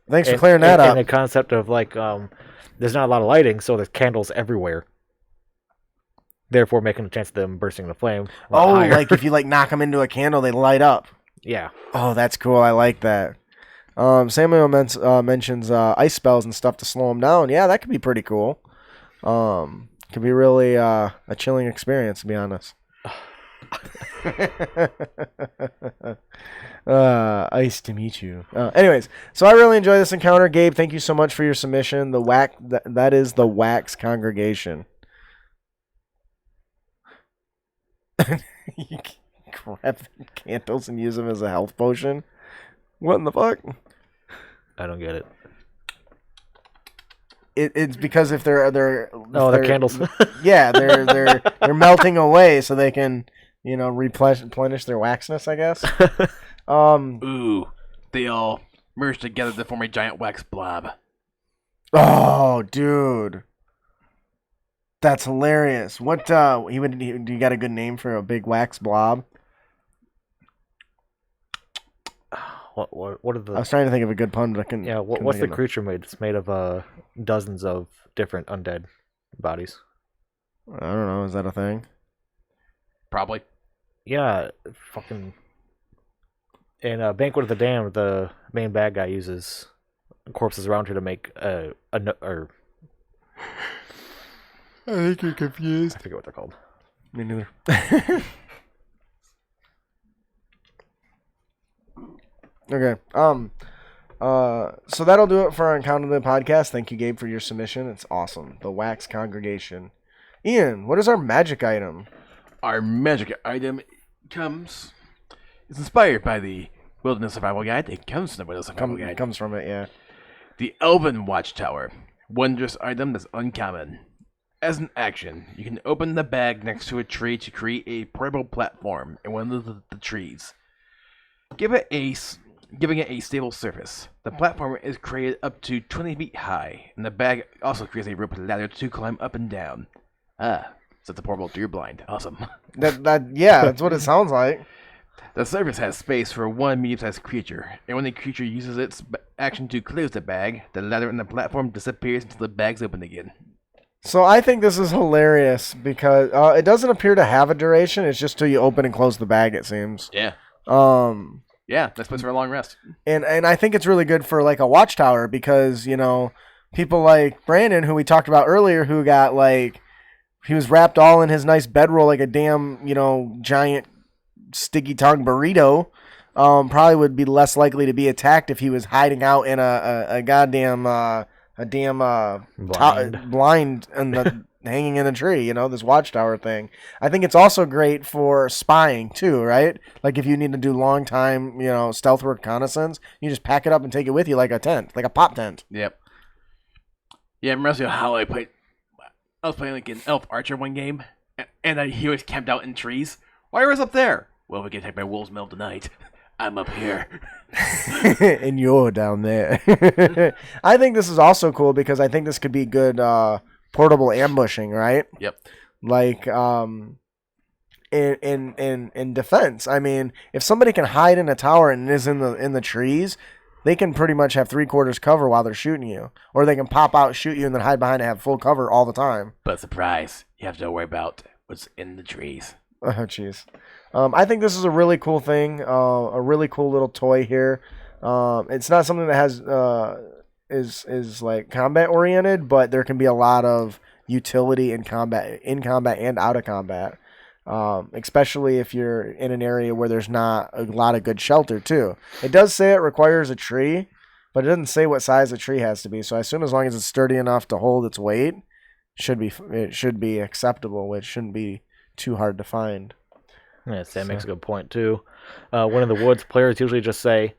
Thanks for clearing that And up. the concept of like, there's not a lot of lighting, so there's candles everywhere. Therefore, making a chance of them bursting into flame. a lot Oh, higher. like if you like knock them into a candle, they light up. Yeah. Oh, that's cool. I like that. Samuel mentions ice spells and stuff to slow them down. Yeah, that could be pretty cool. Could be really a chilling experience, to be honest. Nice to meet you. Anyways, so I really enjoy this encounter. Gabe, thank you so much for your submission. That is the Wax Congregation. You grab the candles and use them as a health potion. What in the fuck? I don't get it. It's because if they're they're candles. Yeah, they're melting away, so they can replenish their waxness, I guess. Ooh, they all merge together to form a giant wax blob. Oh, dude, that's hilarious. What do you got a good name for a big wax blob? What are the? I was trying to think of a good pun, but I couldn't. Yeah, what's the creature made? It's made of dozens of different undead bodies. I don't know. Is that a thing? Probably. Yeah, fucking. In Banquet of the Damned, the main bad guy uses corpses around her to make I think you're confused. I forget what they're called. Me neither. Okay. So that'll do it for our Encounter the Podcast. Thank you, Gabe, for your submission. It's awesome. The Wax Congregation. Ian, what is our magic item? Our magic item is inspired by the Wilderness Survival Guide. It comes from the Wilderness Survival Guide. Comes from it, yeah. The Elven Watchtower. Wondrous item that's uncommon. As an action, you can open the bag next to a tree to create a portable platform in one of the trees. Giving it a stable surface. The platform is created up to 20 feet high, and the bag also creates a rope ladder to climb up and down. So it's a portable deer blind. Awesome. That's what it sounds like. The surface has space for one medium-sized creature, and when the creature uses its action to close the bag, the ladder and the platform disappears until the bag's open again. So I think this is hilarious because it doesn't appear to have a duration. It's just till you open and close the bag, it seems. Yeah. Yeah, that's place for a long rest. And I think it's really good for like a watchtower because, people like Brandon, who we talked about earlier, who got he was wrapped all in his nice bedroll like a damn, giant sticky tongue burrito, probably would be less likely to be attacked if he was hiding out in a goddamn blind and hanging in a tree, this watchtower thing. I think it's also great for spying too, right? Like if you need to do long time, stealth reconnaissance, you just pack it up and take it with you like a tent, like a pop tent. Yep. Yeah, it reminds me of how I was playing like an elf archer one game, and he always camped out in trees. Why was up there? Well, we get attacked by wolves middle of the night. I'm up here. And you're down there. I think this is also cool because I think this could be good portable ambushing, right? Yep. Like in defense. I mean, if somebody can hide in a tower and is in the trees, they can pretty much have 3/4 cover while they're shooting you, or they can pop out, shoot you, and then hide behind and have full cover all the time. But surprise, you have to worry about what's in the trees. Oh, jeez. I think this is a really cool thing, a really cool little toy here. It's not something that has is like combat oriented, but there can be a lot of utility in combat and out of combat, especially if you're in an area where there's not a lot of good shelter too. It does say it requires a tree, but it doesn't say what size the tree has to be. So I assume as long as it's sturdy enough to hold its weight, it should be acceptable, which shouldn't be too hard to find. Yes, that makes a good point too. One of the woods players usually just say,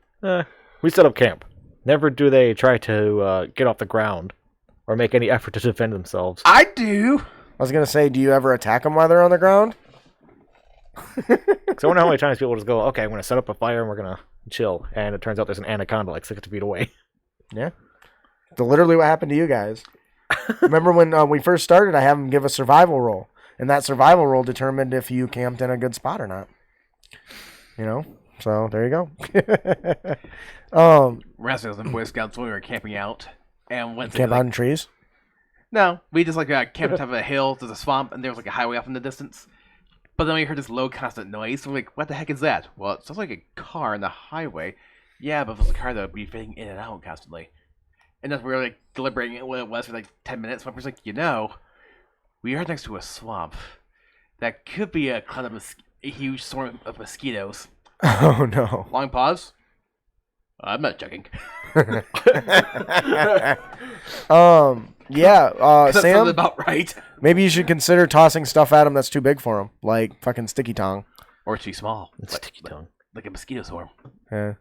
we set up camp. Never do they try to get off the ground or make any effort to defend themselves. I do. I was going to say, do you ever attack them while they're on the ground? So I wonder how many times people just go, okay, I'm going to set up a fire and we're going to chill. And it turns out there's an anaconda like 60 feet away. Yeah. That's literally what happened to you guys. Remember when we first started, I had them give a survival roll. And that survival roll determined if you camped in a good spot or not. So there you go. Reminds me of the Boy Scouts when we were camping out. And went camp out in trees? No, we just camped on top of a hill, there's a swamp, and there was a highway off in the distance. But then we heard this low constant noise, so we're like, what the heck is that? Well, it sounds like a car on the highway. Yeah, but if it was a car that would be fading in and out constantly. And then we were deliberating what it was for 10 minutes. My person's like, we are next to a swamp. That could be a cloud of a huge swarm of mosquitoes. Oh no. Long pause. I'm not joking. Yeah. That sounds Sam, about right. maybe you should consider tossing stuff at him that's too big for him, like fucking sticky tongue. Or too small. Sticky tongue. Like a mosquito swarm. Yeah.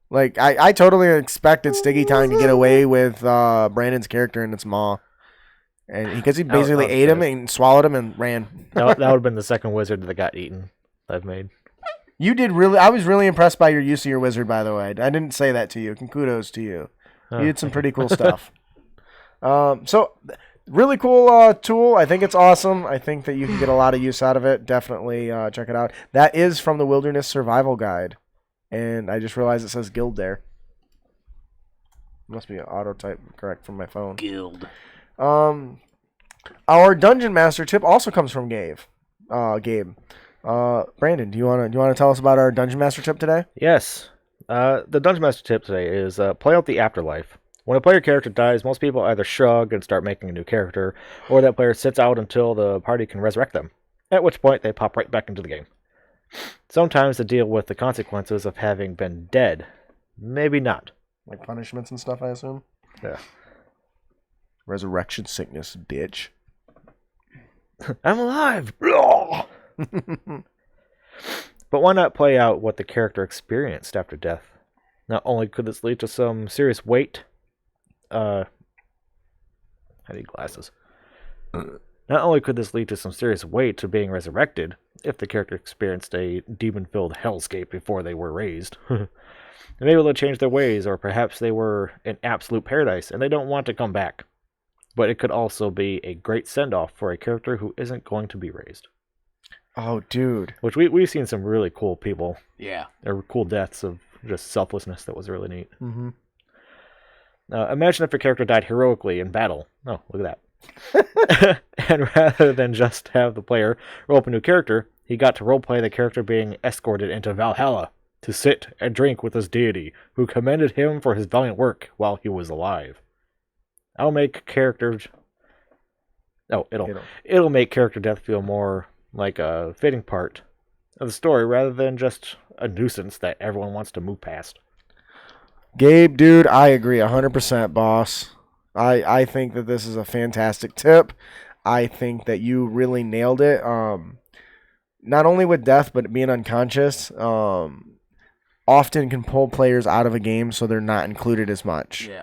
Like I totally expected Sticky Tongue to get away with Brandon's character in its maw, and because he basically was ate him pissed. and swallowed him and ran. That would have been the second wizard that got eaten I've made. You did really. I was really impressed by your use of your wizard, by the way. I didn't say that to you. Kudos to you. You did some pretty cool stuff. Really cool tool. I think it's awesome. I think that you can get a lot of use out of it. Definitely check it out. That is from the Wilderness Survival Guide. And I just realized it says guild there. Must be an auto type correct from my phone. Guild. Our Dungeon Master tip also comes from Gabe. Brandon, do you want to tell us about our Dungeon Master tip today? Yes. The Dungeon Master tip today is play out the afterlife. When a player character dies, most people either shrug and start making a new character, or that player sits out until the party can resurrect them, at which point they pop right back into the game. Sometimes to deal with the consequences of having been dead. Maybe not. Like punishments and stuff, I assume? Yeah. Resurrection sickness, bitch. I'm alive! But why not play out what the character experienced after death? Not only could this lead to some serious weight... I need glasses. Not only could this lead to some serious weight to being resurrected, if the character experienced a demon-filled hellscape before they were raised. Maybe they'll change their ways, or perhaps they were in absolute paradise and they don't want to come back. But it could also be a great send-off for a character who isn't going to be raised. Oh, dude. Which we've seen some really cool people. Yeah. Or cool deaths of just selflessness that was really neat. Mm-hmm. Imagine if a character died heroically in battle. Oh, look at that. And rather than just have the player roll up a new character, he got to roleplay the character being escorted into Valhalla to sit and drink with his deity, who commended him for his valiant work while he was alive. It'll make character death feel more like a fitting part of the story rather than just a nuisance that everyone wants to move past. Gabe, dude, I agree 100%, boss. I think that this is a fantastic tip. I think that you really nailed it. Not only with death, but being unconscious often can pull players out of a game so they're not included as much. Yeah.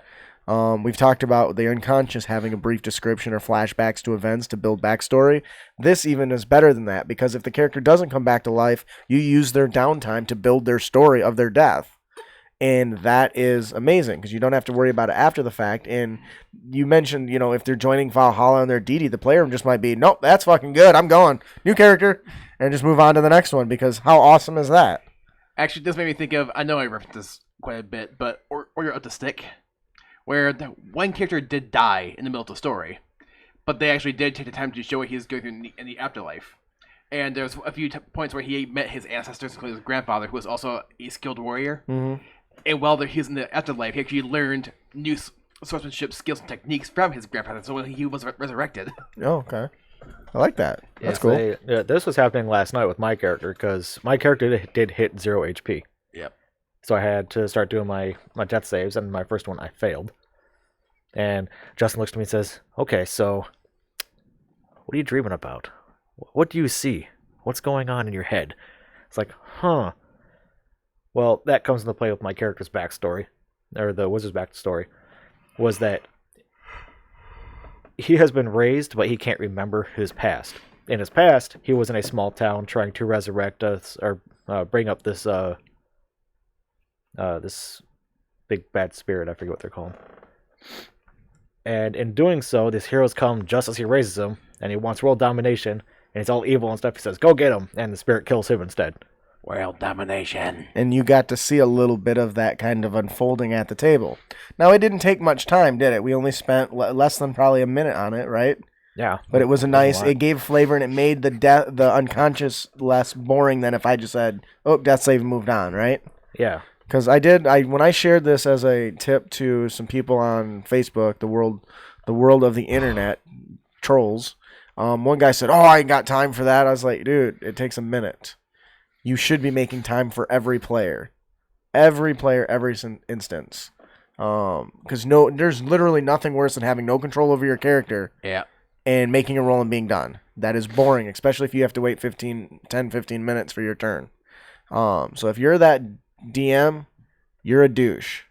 We've talked about the unconscious having a brief description or flashbacks to events to build backstory. This even is better than that, because if the character doesn't come back to life, you use their downtime to build their story of their death. And that is amazing, because you don't have to worry about it after the fact. And you mentioned, if they're joining Valhalla and their deity, the player just might be, nope, that's fucking good, I'm going. New character. And just move on to the next one, because how awesome is that? Actually, this made me think of, I know I referenced this quite a bit, but or you're up to stick, where one character did die in the middle of the story, but they actually did take the time to show what he was going through in the afterlife. And there's a few points where he met his ancestors, including his grandfather, who was also a skilled warrior. Mm-hmm. And while he was in the afterlife, he actually learned new swordsmanship skills and techniques from his grandfather, so when he was resurrected. Oh, okay. I like that. That's Yes, cool. This was happening last night with my character, because my character did hit 0 HP. Yep. So I had to start doing my death saves, and my first one I failed. And Justin looks at me and says, okay, so what are you dreaming about? What do you see? What's going on in your head? It's like, huh. Well, that comes into play with my character's backstory, or the wizard's backstory, was that he has been raised, but he can't remember his past. In his past, he was in a small town trying to resurrect us, or bring up this this big bad spirit. I forget what they're called. And in doing so, these heroes come just as he raises them, and he wants world domination, and he's all evil and stuff. He says, go get him, and the spirit kills him instead. World domination. And you got to see a little bit of that kind of unfolding at the table. Now, it didn't take much time, did it? We only spent less than probably a minute on it, right? Yeah. But it was it gave flavor, and it made the unconscious less boring than if I just said, oh, death save and moved on, right? Yeah. Because when I shared this as a tip to some people on Facebook, the world of the internet, trolls, one guy said, oh, I ain't got time for that. I was like, dude, it takes a minute. you should be making time for every player, every instance. Because there's literally nothing worse than having no control over your character. Yeah. And making a roll and being done. That is boring, especially if you have to wait 15 minutes for your turn. So if you're that DM, you're a douche.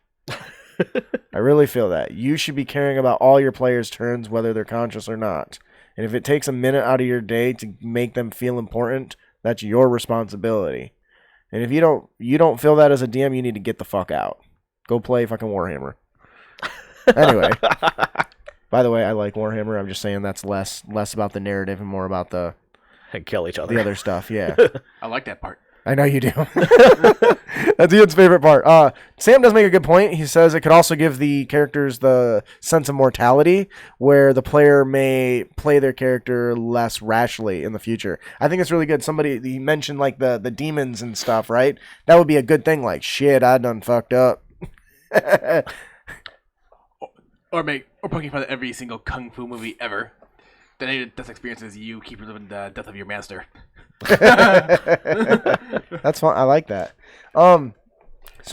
I really feel that. You should be caring about all your players' turns, whether they're conscious or not. And if it takes a minute out of your day to make them feel important, that's your responsibility. And if you don't feel that as a DM, you need to get the fuck out. Go play fucking Warhammer. Anyway. By the way, I like Warhammer. I'm just saying that's less about the narrative and more about the And kill each other. the other stuff. Yeah, I like that part. I know you do. That's Ian's favorite part. Sam does make a good point. He says it could also give the characters the sense of mortality, where the player may play their character less rashly in the future. I think it's really good. He mentioned like the demons and stuff, right? That would be a good thing. Like, shit, I done fucked up. Or poking fun at every single kung fu movie ever. The negative death experience is you keep reliving the death of your master. That's fun. I like that. So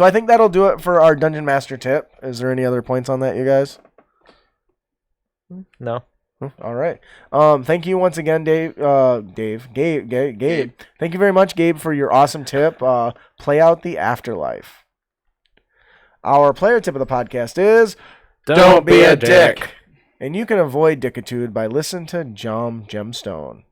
I think that'll do it for our Dungeon Master tip. Is there any other points on that, you guys? No. All right. Thank you once again, Gabe. Thank you very much, Gabe, for your awesome tip. Play out the afterlife. Our player tip of the podcast is Don't be a dick. And you can avoid dickitude by listening to Jom Gemstone.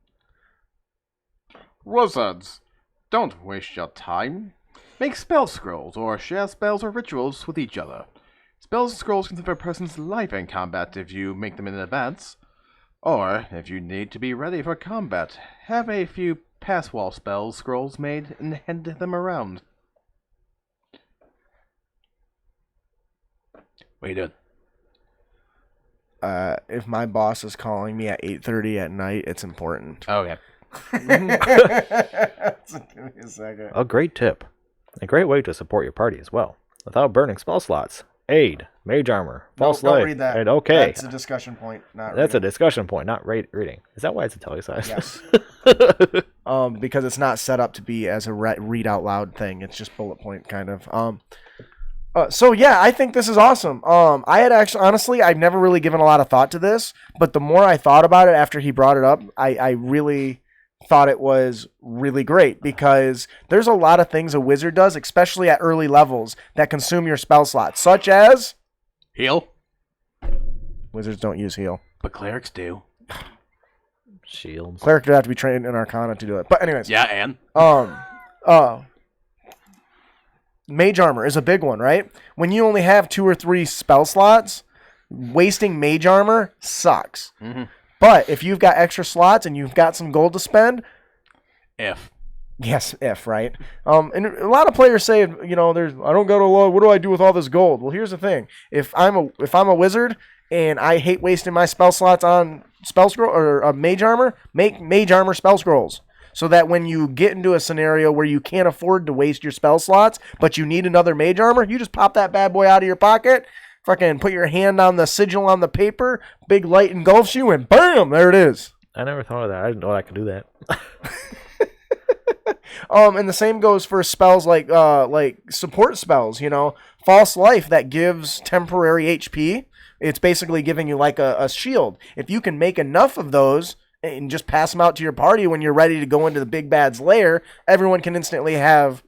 Wizards, don't waste your time. Make spell scrolls or share spells or rituals with each other. Spells and scrolls can save a person's life in combat if you make them in advance. Or, if you need to be ready for combat, have a few pass-wall spells scrolls made and hand them around. What are you doing? If my boss is calling me at 8:30 at night, it's important. Oh, yeah. Give me a second. A great tip. A great way to support your party as well. Without burning spell slots. Aid, Mage Armor, False Don't Life, read that. and okay. That's a discussion point. That's a discussion point, not reading. Is that why it's italicized? Yes. Because it's not set up to be as a read out loud thing. It's just bullet point kind of. So yeah, I think this is awesome. I had honestly, I've never really given a lot of thought to this, but the more I thought about it after he brought it up, I really thought it was really great, because there's a lot of things a wizard does, especially at early levels, that consume your spell slots, such as Heal? wizards don't use heal. But clerics do. Shields. Cleric would have to be trained in Arcana to do it. But anyways, Yeah, and? Mage Armor is a big one, right? When you only have 2 or 3 spell slots, wasting Mage Armor sucks. Mm-hmm. But if you've got extra slots and you've got some gold to spend, If. yes, right? And a lot of players say, I don't got a lot. What do I do with all this gold? Well, here's the thing: if I'm a wizard and I hate wasting my spell slots on spell scroll or Mage Armor, make Mage Armor spell scrolls. So that when you get into a scenario where you can't afford to waste your spell slots, but you need another Mage Armor, you just pop that bad boy out of your pocket, fucking put your hand on the sigil on the paper, big light engulfs you, and bam, there it is. I never thought of that. I didn't know I could do that. And the same goes for spells like support spells, False Life that gives temporary HP. It's basically giving you like a shield. If you can make enough of those and just pass them out to your party when you're ready to go into the big bad's lair, everyone can instantly have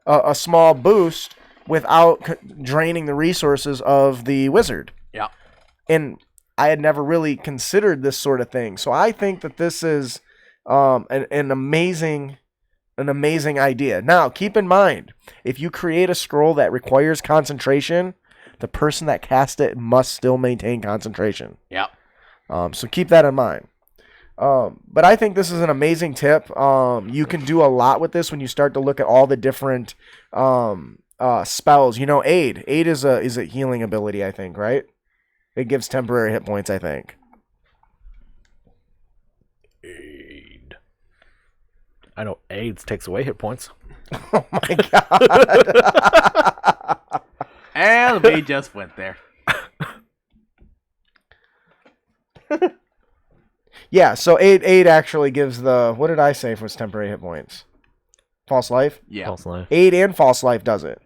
a small boost without draining the resources of the wizard. Yeah. And I had never really considered this sort of thing. So I think that this is an amazing idea. Now, keep in mind, if you create a scroll that requires concentration, the person that cast it must still maintain concentration. Yeah. So keep that in mind. But I think this is an amazing tip. You can do a lot with this when you start to look at all the different spells. Aid. Aid is a healing ability, I think, right? It gives temporary hit points, I think. Aid. I know AIDS takes away hit points. Oh my god. And we just went there. Yeah, so aid actually gives what did I say for its temporary hit points? False Life. Yeah. False life. Aid and False Life does it.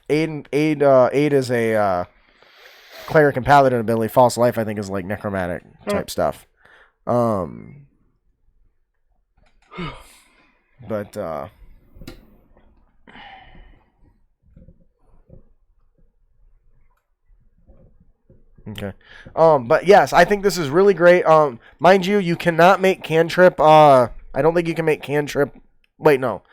Aid is a cleric and paladin ability. False Life, I think, is like necromantic type stuff. But okay. But yes, I think this is really great. Mind you, you cannot make cantrip. I don't think you can make cantrip. Wait, no.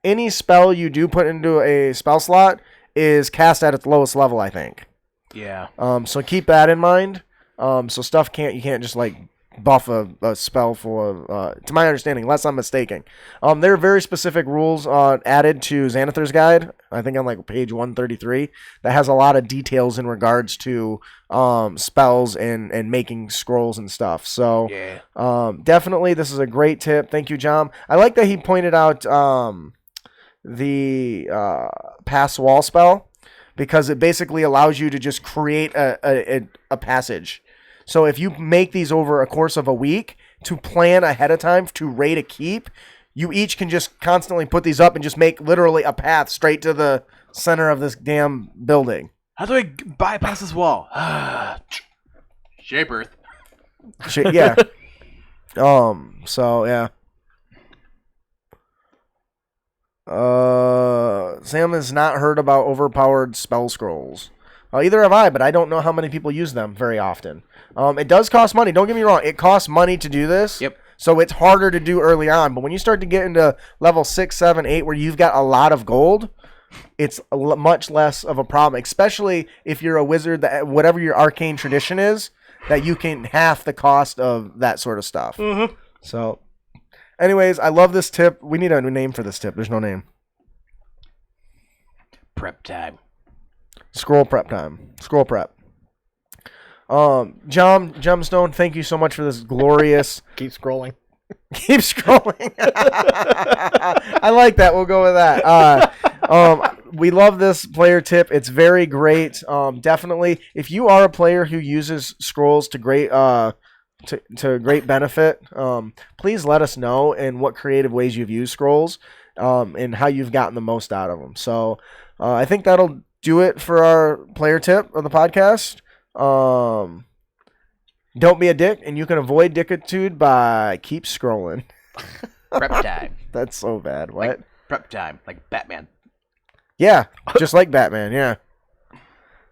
Any spell you do put into a spell slot is cast at its lowest level, I think. Yeah. So keep that in mind. So stuff you can't just like buff a spell full of, to my understanding, unless I'm mistaken. There are very specific rules added to Xanathar's Guide, I think on like page 133, that has a lot of details in regards to spells and making scrolls and stuff. So definitely this is a great tip. Thank you, John. I like that he pointed out the pass wall spell, because it basically allows you to just create a passage. So if you make these over a course of a week to plan ahead of time to raid a keep, you each can just constantly put these up and just make literally a path straight to the center of this damn building. How do I bypass this wall? Shape Earth. Yeah. So yeah. Sam has not heard about overpowered spell scrolls. Either have I, but I don't know how many people use them very often. It does cost money. Don't get me wrong. It costs money to do this. Yep. So it's harder to do early on. But when you start to get into level 6, 7, 8, where you've got a lot of gold, it's much less of a problem. Especially if you're a wizard, that whatever your arcane tradition is, that you can half the cost of that sort of stuff. Mm-hmm. So, anyways, I love this tip. We need a new name for this tip. There's no name. Prep time. Scroll prep time. Scroll prep. John Gemstone, thank you so much for this glorious. Keep scrolling. Keep scrolling. I like that. We'll go with that. We love this player tip. It's very great. Definitely, if you are a player who uses scrolls to great to great benefit, please let us know in what creative ways you've used scrolls, and how you've gotten the most out of them. So, I think that'll do it for our player tip of the podcast. Don't be a dick, and you can avoid dickitude by keep scrolling. Prep time. That's so bad. What? Like prep time, like Batman. Yeah, just like Batman. Yeah.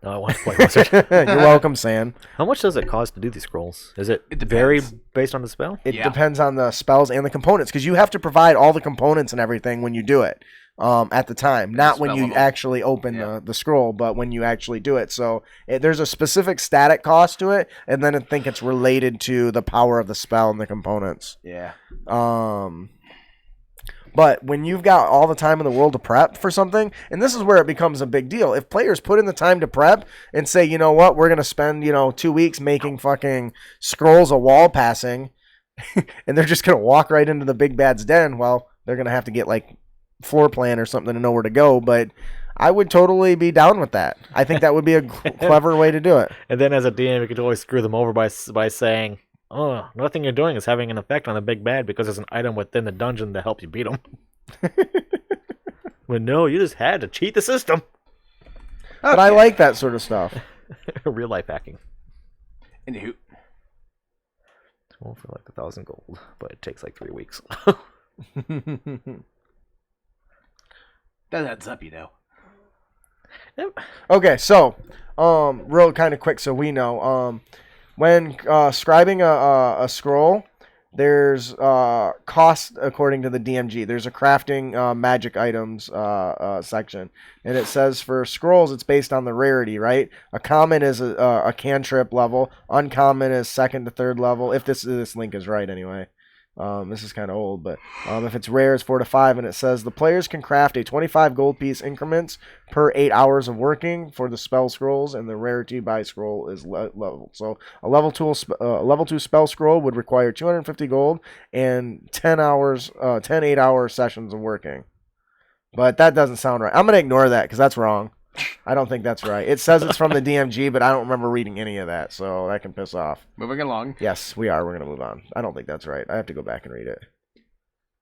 No, I want to play Wizard. You're welcome, Sam. How much does it cost to do these scrolls? Is it It vary depends. based on the spell? It Yeah. depends on the spells and the components, because you have to provide all the components and everything when you do it. At the time, not when spell you level. actually open the scroll, but when you actually do it. So there's a specific static cost to it, and then I think it's related to the power of the spell and the components. Yeah. But when you've got all the time in the world to prep for something, and this is where it becomes a big deal. If players put in the time to prep and say, you know what, we're going to spend, 2 weeks making fucking scrolls of wall passing, and they're just going to walk right into the big bad's den, well, they're going to have to get like floor plan or something to know where to go. But I would totally be down with that. I think that would be a clever way to do it. And then as a DM, you could always screw them over by saying, "Oh, nothing you're doing is having an effect on the big bad because there's an item within the dungeon that helps you beat them." But no, you just had to cheat the system. But I like that sort of stuff. Real life hacking. Anywho, Well, for like 1,000 gold, but it takes like 3 weeks. that adds up, Okay, so real kind of quick so we know. When scribing a scroll, there's cost according to the DMG. There's a crafting magic items section, and it says for scrolls it's based on the rarity, right? A common is a cantrip level, uncommon is 2nd to 3rd level. If this link is right, anyway. This is kind of old, but if it's rare, it's 4 to 5, and it says the players can craft a 25 gold piece increments per 8 hours of working for the spell scrolls, and the rarity by scroll is level. So a level 2 spell scroll would require 250 gold and 10 8-hour sessions of working. But that doesn't sound right. I'm gonna ignore that because that's wrong. I don't think that's right. It says it's from the DMG, but I don't remember reading any of that, so that can piss off. Moving along. Yes, we are. We're going to move on. I don't think that's right. I have to go back and read it.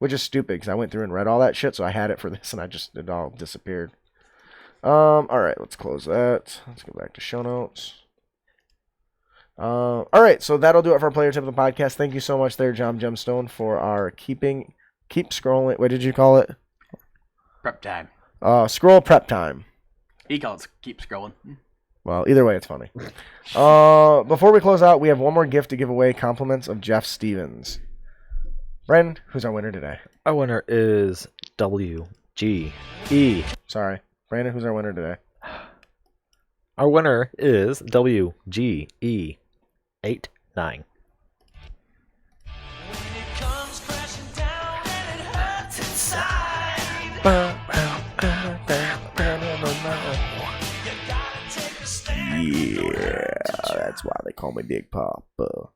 which is stupid because I went through and read all that shit, so I had it for this, and it all disappeared. All right, let's close that. Let's go back to show notes. All right, so that'll do it for our player tip of the podcast. Thank you so much there, John Gemstone, for our keep scrolling. What did you call it? Prep time. Scroll prep time. He calls keep scrolling. Well, either way, it's funny. Before we close out, we have one more gift to give away. Compliments of Jeff Stevens. Brandon, who's our winner today? Our winner is WGE. Sorry, Brandon, who's our winner today? Our winner is WGE 89. Yeah, that's why they call me Big Papa.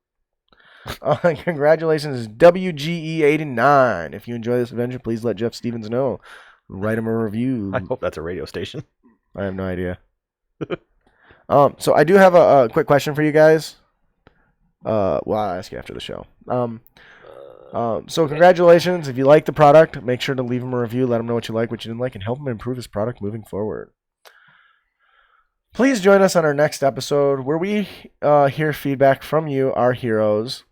Congratulations, WGE89. If you enjoy this adventure, please let Jeff Stevens know. Write him a review. I hope that's a radio station. I have no idea. So I do have a quick question for you guys. Well, I'll ask you after the show. So congratulations. If you like the product, make sure to leave him a review. Let him know what you like, what you didn't like, and help him improve his product moving forward. Please join us on our next episode where we hear feedback from you, our heroes.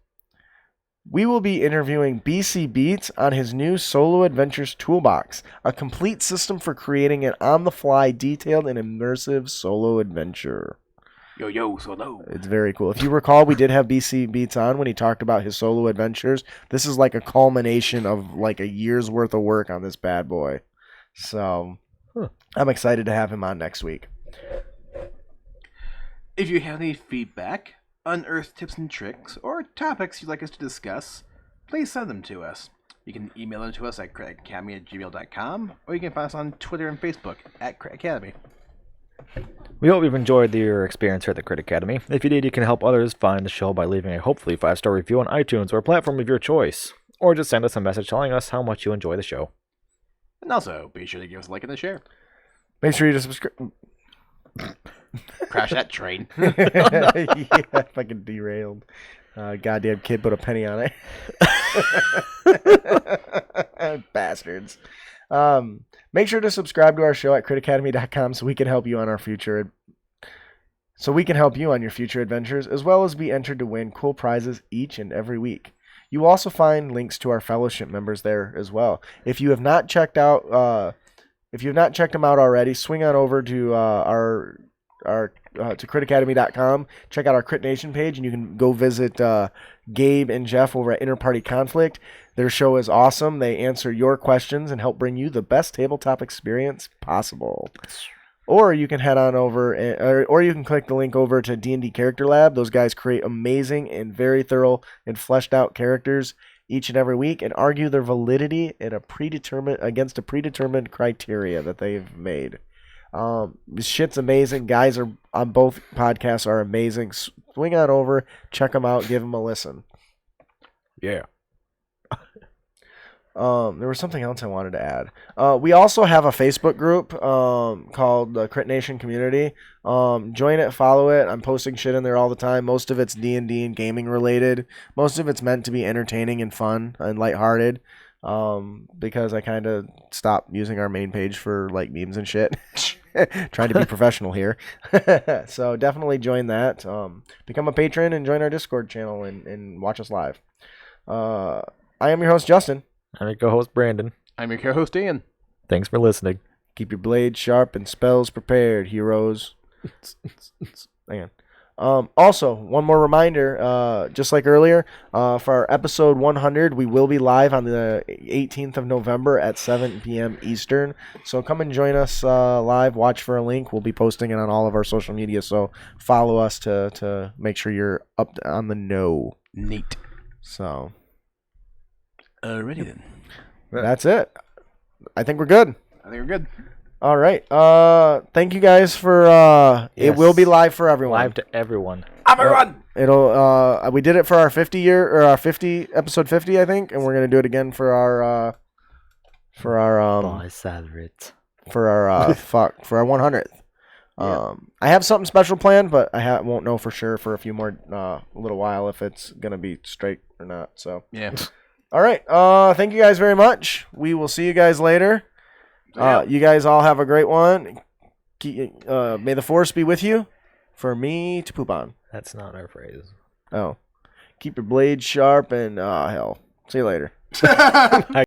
We will be interviewing BC Beats on his new Solo Adventures Toolbox, a complete system for creating an on-the-fly, detailed, and immersive solo adventure. Yo, solo. It's very cool. If you recall, we did have BC Beats on when he talked about his solo adventures. This is like a culmination of like a year's worth of work on this bad boy. So I'm excited to have him on next week. If you have any feedback, unearthed tips and tricks, or topics you'd like us to discuss, please send them to us. You can email them to us at critacademy@gmail.com, or you can find us on Twitter and Facebook at Crit Academy. We hope you've enjoyed your experience here at the Crit Academy. If you did, you can help others find the show by leaving a hopefully 5-star review on iTunes or a platform of your choice, or just send us a message telling us how much you enjoy the show. And also, be sure to give us a like and a share. Make sure you to subscribe. Crash that train. Yeah, fucking derailed. Goddamn kid put a penny on it. Bastards. Make sure to subscribe to our show at critacademy.com so we can help you on your future adventures, as well as be entered to win cool prizes each and every week. You will also find links to our fellowship members there as well. If you have not checked them out already, swing on over to to critacademy.com. Check out our Crit Nation page, and you can go visit Gabe and Jeff over at Interparty Conflict. Their show is awesome. They answer your questions and help bring you the best tabletop experience possible. Or you can head on over, or you can click the link over to D&D Character Lab. Those guys create amazing and very thorough and fleshed out characters each and every week, and argue their validity in against a predetermined criteria that they've made. This shit's amazing. Guys are on both podcasts are amazing. Swing on over, check them out, give them a listen. Yeah. There was something else I wanted to add. We also have a Facebook group called the Crit Nation Community. Join it, follow it. I'm posting shit in there all the time. Most of it's D&D and gaming related. Most of it's meant to be entertaining and fun and lighthearted. Because I kind of stopped using our main page for like memes and shit. Trying to be professional here. So definitely join that. Become a patron and join our Discord channel and watch us live. I am your host, Justin. I'm your co-host, Brandon. I'm your co-host, Ian. Thanks for listening. Keep your blades sharp and spells prepared, heroes. Hang on. Also, one more reminder, just like earlier, for our episode 100, we will be live on the 18th of November at 7 p.m. Eastern. So come and join us live. Watch for a link. We'll be posting it on all of our social media, so follow us to make sure you're up on the know. Neat. So, alrighty then. That's it. I think we're good. I think we're good. All right. Thank you guys for it Yes. will be live for everyone. Live to everyone. Everyone! It'll we did it for our 50 year or our 50 episode 50, I think, and we're going to do it again for our for our 100th. I have something special planned, but I won't know for sure for a few more a little while if it's going to be straight or not. So, Yeah. All right. Thank you guys very much. We will see you guys later. You guys all have a great one. May the force be with you. For me to poop on. That's not our phrase. Oh. Keep your blades sharp and hell. See you later.